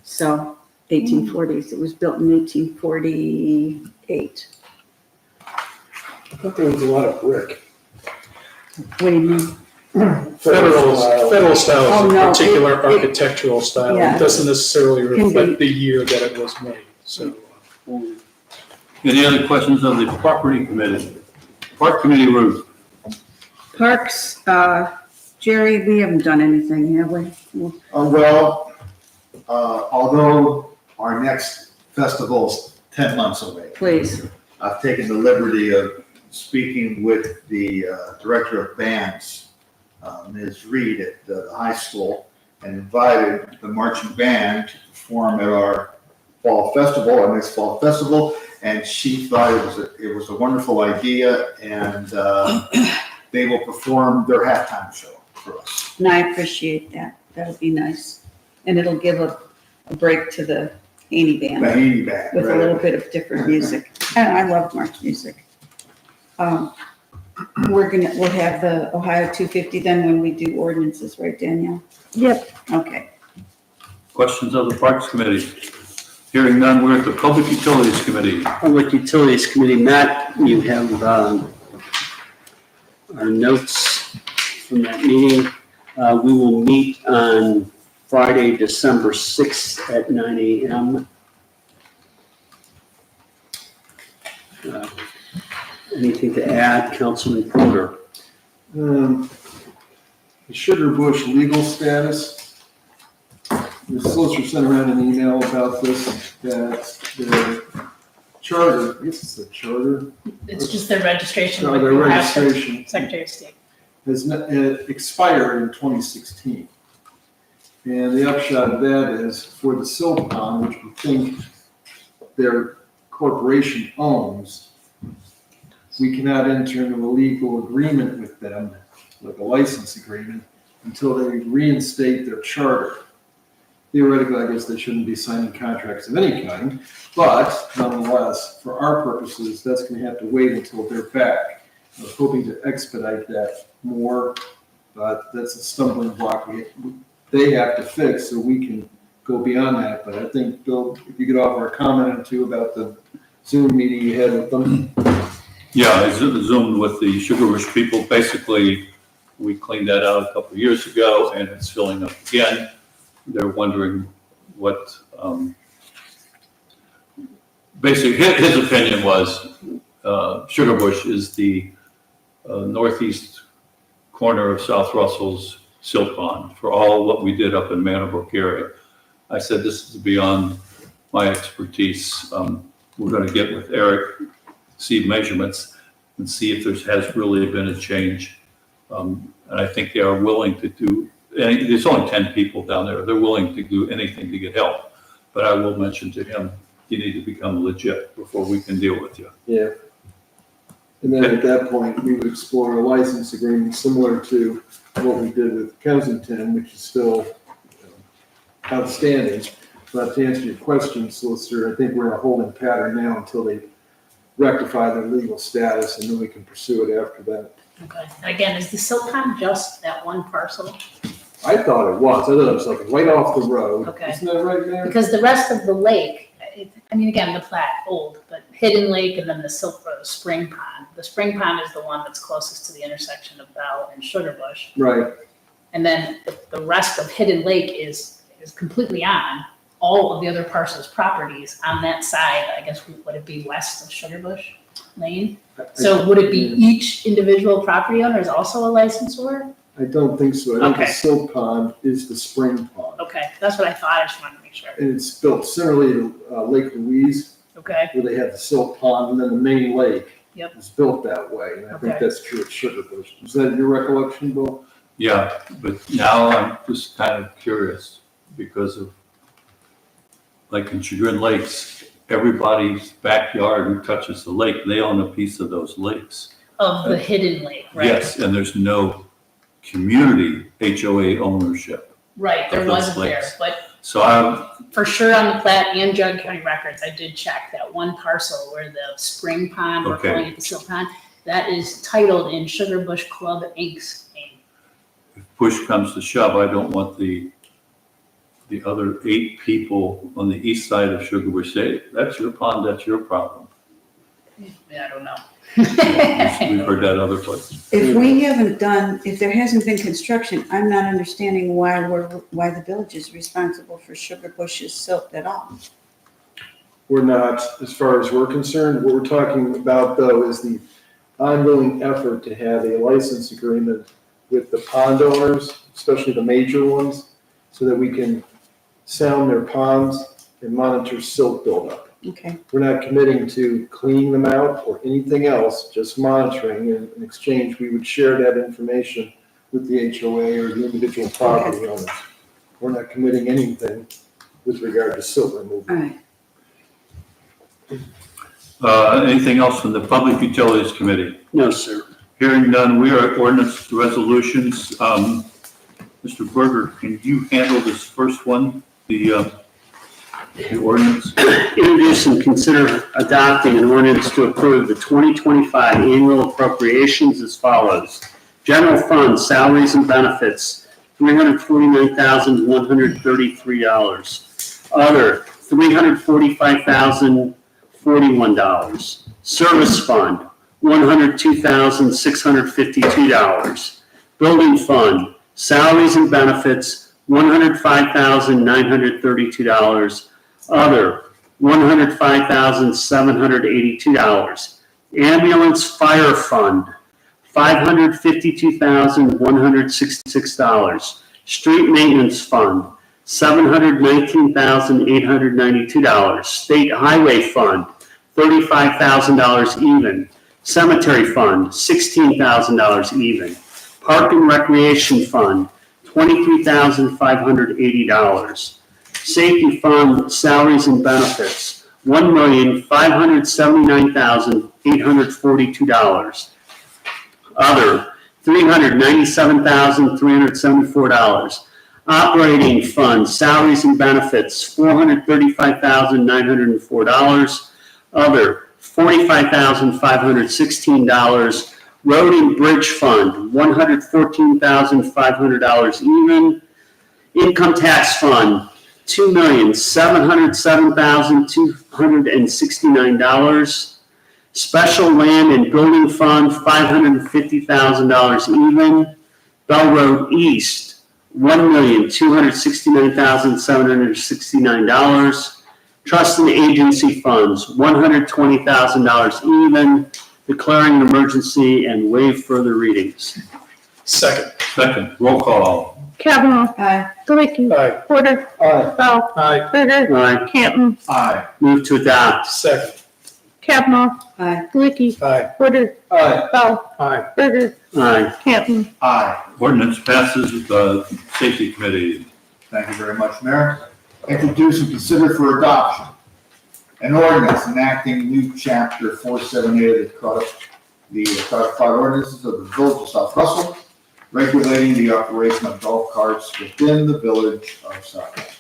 So 1840s, it was built in 1848. I thought there was a lot of brick. What do you mean? Federal style Oh, is a no, particular it- architectural style. yeah. It doesn't necessarily Can be- reflect the year that it was made, so. Any other questions of the property committee? Park committee, Ruth. Parks, Jerry, we haven't done anything, have we? Although our next festival's 10 months away, Please. I've taken the liberty of speaking with the director of bands, Ms. Reed at the high school, and invited the marching band to perform at our fall festival, our next fall festival, and she thought it was a wonderful idea, and they will perform their halftime show for us. And I appreciate that. That'll be nice. And it'll give a break to the Haney The band Haney Band. with a right? little bit of different music. And I love march music. We'll have the Ohio 250 then when we do ordinances, right, Danielle? yep, Okay. Questions of the Parks Committee? Hearing none, we're at the Public Utilities Committee. Public Utilities Committee met, you have our notes from that meeting. We will meet on Friday, December 6th at 9 a.m. Anything to add, Councilman Pruder? The Sugar Bush legal status. The solicitor sent around an email about this, that the charter, I guess it's the charter, It's just their registration or with the the Ohio registration Secretary of State. has expired in 2016. And the upshot of that is for the Silt Pond, which we think their corporation owns, we cannot enter into a legal agreement with them, like a license agreement, until they reinstate their charter. Theoretically, I guess they shouldn't be signing contracts of any kind, but nonetheless, for our purposes, that's gonna have to wait until they're back. I was hoping to expedite that more, but that's a stumbling block they have to fix, so we can go beyond that. But I think, Bill, if you could offer a comment or two about the Zoom meeting you had with them. Yeah, I Zoomed with the Sugar Bush people. Basically, we cleaned that out a couple of years ago and it's filling up again. They're wondering what, basically, his opinion was, Sugar Bush is the northeast corner of South Russell's silt pond for all what we did up in Manor Brook area. I said, this is beyond my expertise. We're gonna get with Eric, see measurements and see if has really been a change. And I think they are willing to do, and there's only 10 people down there. They're willing to do anything to get help. But I will mention to him, you need to become legit before we can deal with you. Yeah. And then at that point, we would explore a license agreement similar to what we did with Kensington, which is still outstanding. But to answer your question, Solicitor, I think we're in a holding pattern now until they rectify their legal status, and then we can pursue it after that. Okay, and again, is the silt pond just that one parcel? I thought it was. I thought it was like right off the road. Okay. Isn't that right there? Because the rest of the lake, I mean, again, the plat, old, but Hidden Lake and then the Silk Road Spring Pond. The Spring Pond is the one that's closest to the intersection of Bell and Sugar Bush. Right. And then the rest of Hidden Lake is completely on all of the other parcels' properties on that side. I guess, would it be west of Sugar Bush Lane? So would it be each individual property owner is also a licensor? I don't think so. I think the Okay. Silk Pond is the Spring Pond. Okay, that's what I thought. I just wanted to make sure. And it's built similarly to Lake Louise, Okay, where they have the Silk Pond, and then the main lake Yep. is built that way. And I think Okay. that's true at Sugar Bush. Is that your recollection, Bill? Yeah, but now I'm just kind of curious because of, like in Chagrin Lakes, everybody's backyard who touches the lake, they own a piece of those lakes. of the Hidden Lake, right? Yes, and there's no community HOA ownership. Right, there Of those wasn't there, lakes. but So I'm, for sure on the plat and Jug County records, I did check that one parcel where the Spring Pond, we're Okay. calling it the Silk Pond, that is titled in Sugar Bush Club Inc.'s name. if push comes to shove, I don't want the other 8 people on the east side of Sugar Bush say, that's your pond, that's your problem. Yeah, I don't know. We've heard that other places. If there hasn't been construction, I'm not understanding why the village is responsible for Sugar Bush's silt at all. We're not, as far as we're concerned. What we're talking about, though, is the ongoing effort to have a license agreement with the pond owners, especially the major ones, so that we can sound their ponds and monitor silt buildup. Okay. We're not committing to cleaning them out or anything else, just monitoring. And in exchange, we would share that information with the HOA or the individual property owners. We're not committing anything with regard to silt removal. All right. Anything else from the Public Utilities Committee? No, sir. Hearing none, we are at ordinance resolutions. Mr. Berger, can you handle this first one, the ordinance? Introduce and consider adopting an ordinance to approve the 2025 annual appropriations as follows. General fund, salaries and benefits, $349,133. Other, $345,041. Service fund, $102,652. Building fund, salaries and benefits, $105,932. Other, $105,782. Ambulance fire fund, $552,166. Street maintenance fund, $719,892. State highway fund, $35,000 even. Cemetery fund, $16,000 even. Park and recreation fund, $23,580. Safety fund, salaries and benefits, $1,579,842. Other, $397,374. Operating fund, salaries and benefits, $435,904. Other, $45,516. Road and bridge fund, $114,500 even. Income tax fund, $2,707,269. Special land and building fund, $550,000 even. Bell Road East, $1,269,769. Trust and agency funds, $120,000 even. Declaring an emergency and waive further readings. Second. Second, roll call. Kavanaugh, Aye. Galicky, Aye. Porter, Aye. Bell, Aye. Berger, Aye. Canton, Aye. Move to adopt. Second. Kavanaugh, Aye. Galicky, Aye. Porter, Aye. Bell, Aye. Berger, Aye. Canton. Aye. Ordinance passes the safety committee. Thank you very much, Mayor. Introduce and consider for adoption an ordinance enacting new chapter 478 of the codified ordinances of the Village of South Russell, regulating the operation of golf carts within the Village of South Russell.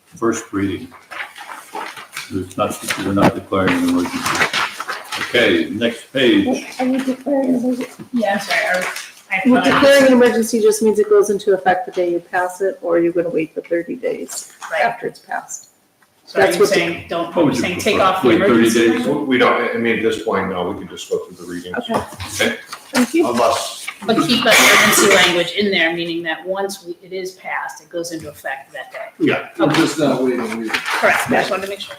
First reading. We're not declaring an emergency. Okay, next page. Are we declaring an emergency? Yeah, I'm sorry. Well, declaring an emergency just means it goes into effect the day you pass it, or you're gonna wait the 30 days Right. after it's passed. So are That's you what the- saying, don't, What you're would you saying prefer? take off the Wait 30 emergency? days? language? We don't, I mean, at this point, no, we can just go through the readings. Okay, Okay, thank you. Unless, But keep that emergency language in there, meaning that once it is passed, it goes into effect that day. Yeah. I'm just not waiting. Correct, I just wanted to make sure.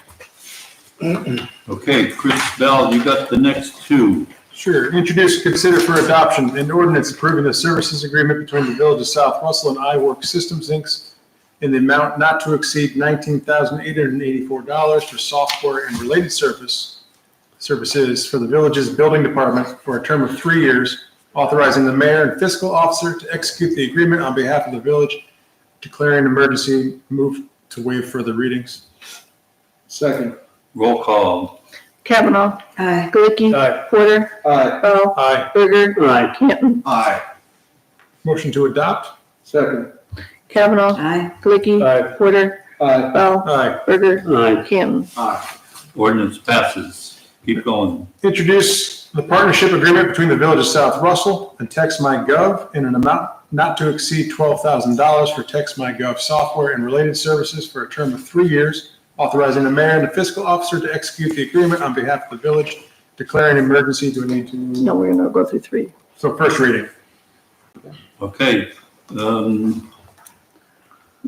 okay, Chris Bell, you got the next two. Sure. Introduce and consider for adoption an ordinance approving the services agreement between the Village of South Russell and iWork Systems, Inc. in the amount not to exceed $19,884 for software and related services for the village's building department for a term of 3 years, authorizing the mayor and fiscal officer to execute the agreement on behalf of the village, declaring an emergency, move to waive further readings. Second. Roll call. Kavanaugh, Aye. Galicky, Aye. Porter, Aye. Bell, Aye. Berger, Aye. Canton. Aye. Motion to adopt? Second. Kavanaugh, Aye. Galicky, Aye. Porter, Aye. Bell, Aye. Berger, Aye. Canton. Aye. Ordinance passes. Keep going. Introduce the partnership agreement between the Village of South Russell and TextMyGov in an amount not to exceed $12,000 for TextMyGov software and related services for a term of 3 years, authorizing the mayor and the fiscal officer to execute the agreement on behalf of the village, declaring an emergency. Do we need to? No, we're gonna go through 3. So first reading. Okay,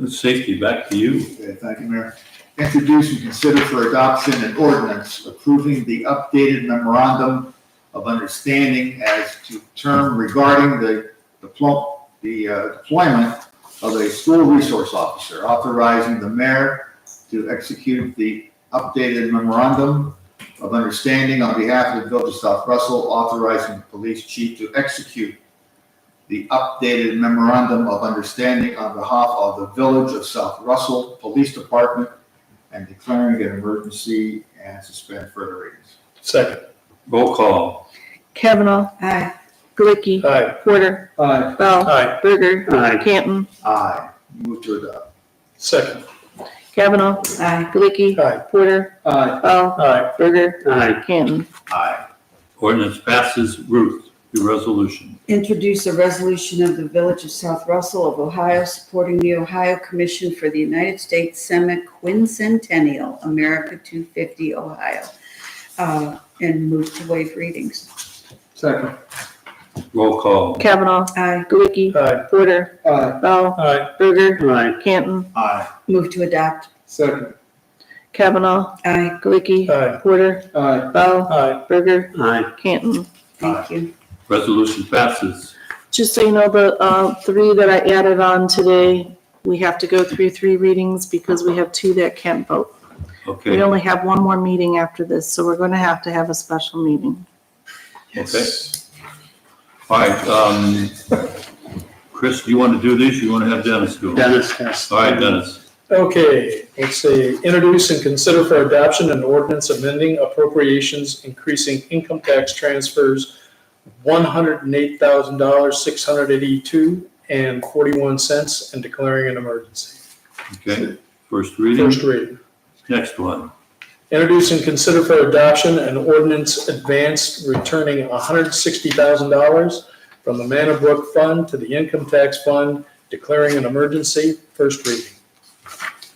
safety, back to you. Okay, thank you, Mayor. Introduce and consider for adoption an ordinance approving the updated memorandum of understanding as to term regarding the deployment of a school resource officer, authorizing the mayor to execute the updated memorandum of understanding on behalf of the Village of South Russell, authorizing the police chief to execute the updated memorandum of understanding on behalf of the Village of South Russell Police Department and declaring an emergency and suspend further readings. Second. Roll call. Kavanaugh, Aye. Galicky, Aye. Porter, Aye. Bell, Aye. Berger, Aye. Canton. Aye. Move to adopt. Second. Kavanaugh, Aye. Galicky, Aye. Porter, Aye. Bell, Aye. Berger, Aye. Canton. Aye. Ordinance passes. Ruth, your resolution. Introduce a resolution of the Village of South Russell of Ohio supporting the Ohio Commission for the United States Semi-Quincentennial, America 250, Ohio, and move to waive readings. Second. Roll call. Kavanaugh, Aye. Galicky, Aye. Porter, Aye. Bell, Aye. Berger, Aye. Canton. Aye. Move to adopt. Second. Kavanaugh, Aye. Galicky, Aye. Porter, Aye. Bell, Aye. Berger, Aye. Canton. Thank you. Resolution passes. Just so you know, the 3 that I added on today, we have to go through 3 readings because we have 2 that can't vote. We Okay, only have 1 more meeting after this, so we're going to have a special meeting. okay. All right, Chris, do you want to do these? You want to have Dennis do them? Dennis has. All right, Dennis. Okay, let's see, introduce and consider for adoption an ordinance amending appropriations, increasing income tax transfers $108,682.41 and declaring an emergency. Okay, first reading. First reading. Next one. Introduce and consider for adoption an ordinance advanced returning $160,000 from the Manor Brook Fund to the Income Tax Fund, declaring an emergency. First reading.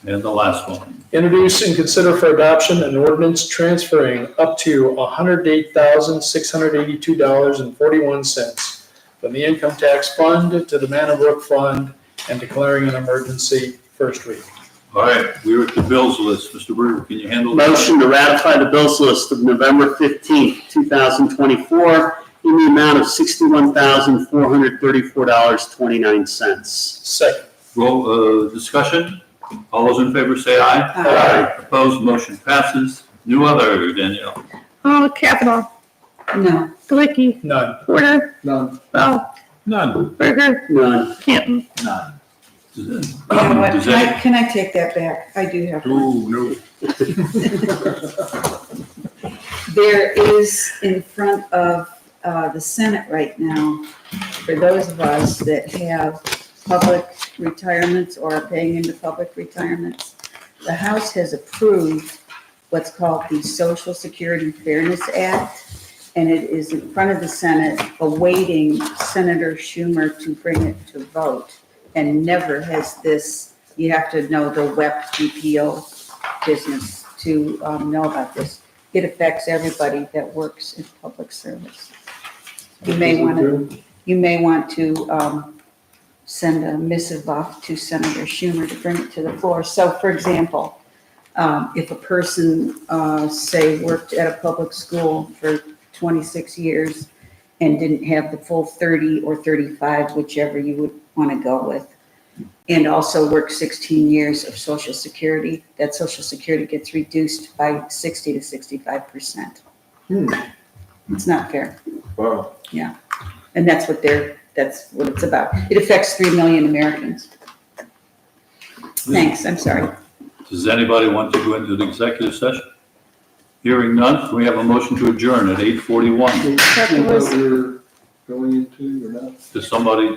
And the last one. Introduce and consider for adoption an ordinance transferring up to $108,682.41 from the Income Tax Fund to the Manor Brook Fund and declaring an emergency. First reading. All right, we're at the bills list. Mr. Berger, can you handle that? Motion to ratify the bills list of November 15th, 2024, in the amount of $61,434.29. Second. Roll, discussion? All those in favor say aye. Aye. Opposed, motion passes. New other, Danielle. Kavanaugh, No, Galicki, None. Porter, None. Bell, None. Berger, None. Canton. None. you know what, Does can any- I, can I take that back? I do have one. Ooh, no. There is in front of the Senate right now, for those of us that have public retirements or are paying into public retirements, the House has approved what's called the Social Security Fairness Act, and it is in front of the Senate awaiting Senator Schumer to bring it to vote. And never has this, you have to know the WEP GPO business to know about this. It affects everybody that works in public service. You may want to send a missive off to Senator Schumer to bring it to the floor. So for example, if a person, say, worked at a public school for 26 years and didn't have the full 30 or 35, whichever you would want to go with, and also worked 16 years of Social Security, that Social Security gets reduced by 60 to 65%. It's not fair. Wow. And that's what it's about. It affects 3 million Americans. Thanks, I'm sorry. Does anybody want to go into the executive session? Hearing none, can we have a motion to adjourn at 8:41? Is that what we're going into or not? Does somebody,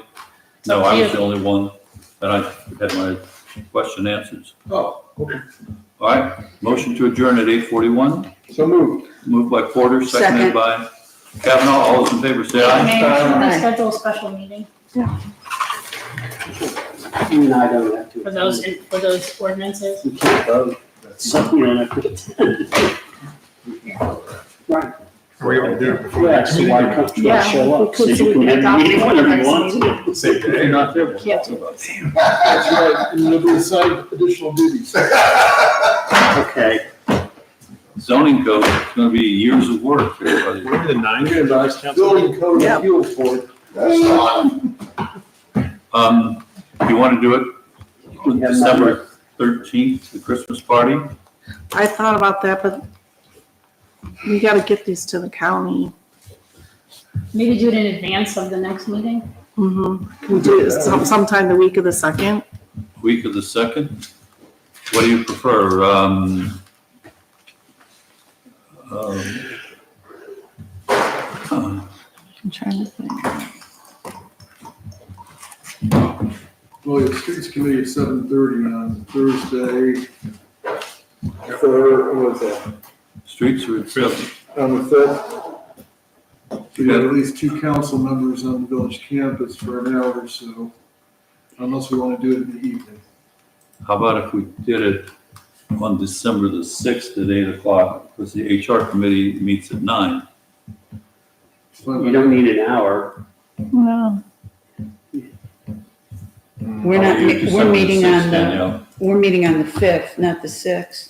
no, I was the only one that I had my question answered. Oh, okay. All right, motion to adjourn at 8:41, So moved. moved by Porter, seconded Second. by Kavanaugh. All those in favor say aye. Mayor, should we schedule a special meeting You and I don't have to. for those ordinances? We can't vote. Something you don't have to attend. Right. We're going to do it before. Yeah, so why can't you Yeah, show we up? could, So so we you can can have adopt a meeting it whenever next you want meeting. to. Same day. You're not there. Can't do That's right, and there'll be assigned additional duties. Okay. Zoning code, it's gonna be years of work, everybody. Remember the 9 Good, vice council? Building code Yeah. appeals board. You wanna do it on Yeah, December 13th, the Christmas party? I thought about that, but we gotta get these to the county. Maybe do it in advance of the next meeting? Can we do it sometime the week of the 2nd? Week of the 2nd? What do you prefer? I'm trying to think. Well, the streets committee at 7:30 on Thursday. For, what was that? Streets or it's, On the 5th. We have at least 2 council members on the village campus for an hour or so, unless we want to do it in the evening. how about if we did it on December the 6th at 8 o'clock? Because the HR committee meets at 9. You don't need an hour. No. We're How not, about you, we're December meeting 6th, on the, Danielle? we're meeting on the 5th, not the 6th.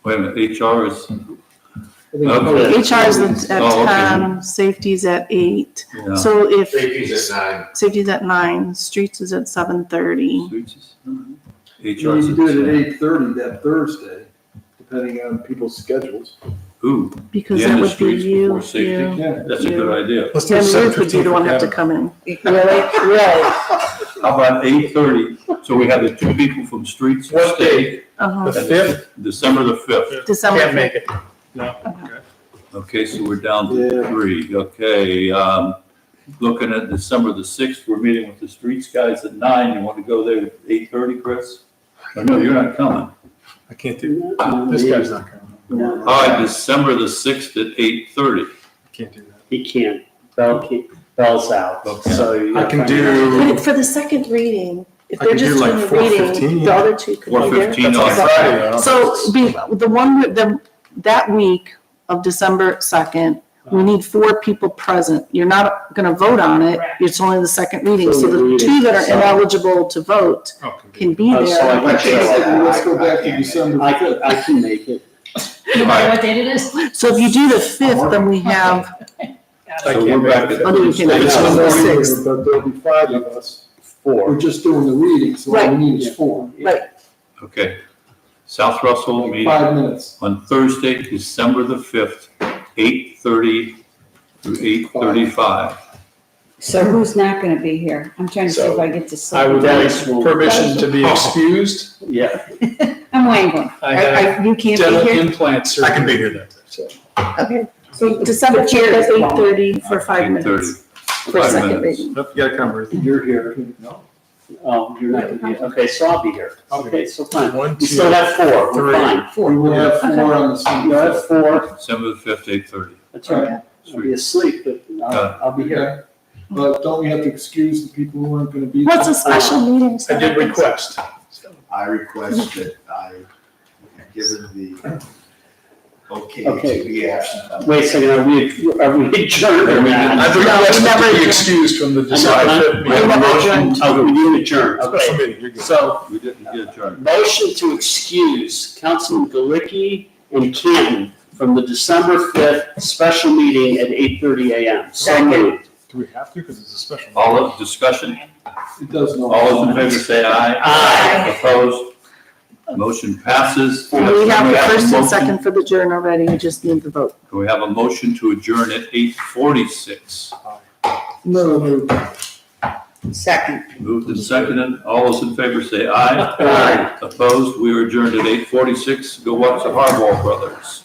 Wait a minute, HR is, I think Okay. HR is at Oh, okay. 10, safety's at 8. yeah. So if Safety's at 9. safety's at 9, streets is at 7:30. Streets is- We HR need is to do it at at 8:30 that Thursday, depending on people's schedules. Ooh, Because the that end of would be streets you, before safety. you. Yeah. That's a good idea. Let's do And it Ruth would be the one have to 7:15 come in. Really? How about 8:30? So we have the 2 people from streets. What date? Uh-huh. The 5th? December the 5th. December Can't 5th. make it. No. Okay, so we're down to Yeah. 3. Okay, looking at December the 6th, we're meeting with the streets guys at 9. You want to go there at 8:30, Chris? Oh, no, you're not coming. I can't do that. This guy's not coming. No, All right, December the 6th at 8:30. Can't do that. he can't. Bell's out. Okay. So you I gotta can find- do, But for the second reading, if I they're can do just like doing the reading, 4:15. the other two could be there. 4:15 on That's Friday. okay. So that week of December 2nd, we need 4 people present. You're not gonna vote on it. Correct. It's only the second reading. So So the the reading. 2 that are ineligible to vote oh, can be Oh, so there. I can show up. Let's go back to December I 5th. can make it. No matter what date it is? So if you do the 5th, then we have Got I it. So can't we're back make at. it. Oh, you can- It's on one the more sixth. here, but there'll be five of us. We're Four. just doing the reading, so all we need is four. Okay. South Russell meeting 5 minutes. on Thursday, December the 5th, 8:30 through 8:35. So who's not gonna be here? I'm trying to see if I get to I sleep. would Dennis like will- permission to be excused. Yeah, I'm Wayne. I have You can't dental be here? implant surgery. I can be here that day. So, Okay, so December 5th at 8:30 for 5 8:30. minutes for Five second minutes. reading. Nope, you gotta come, Ruth. You're here. No. oh, you're not gonna be, okay, so I'll be here. I'll be Okay, so fine. One, We still two, have four, we're three. fine. We will have four on the same. You'll have four, December the 5th, 8:30. that's all right. I'll be asleep, but I'll be here. Okay. But don't we have to excuse the people who aren't gonna be? What's there? a special meeting? I did request. I request that I, given the okay Okay. to be absent. Wait a second, are we adjourned or not? I've requested to be excused from the December 5th We have meeting. a motion. Oh, we didn't adjourn, Special okay. meeting, you're good. So, We didn't get adjourned. motion to excuse Councilman Galicki and Canton from the December 5th special meeting at 8:30 a.m. So moved. Do we have to, because it's a special? meeting? All of discussion, It does no. all those in favor say aye. Aye. Opposed? Motion passes. And we have the first and Motion- second for the adjourn already, you just need the vote. Do we have a motion to adjourn at 8:46? Move. Second. Moved and seconded. All those in favor say aye. Aye. Opposed? We are adjourned at 8:46. Go watch the Harbaugh brothers.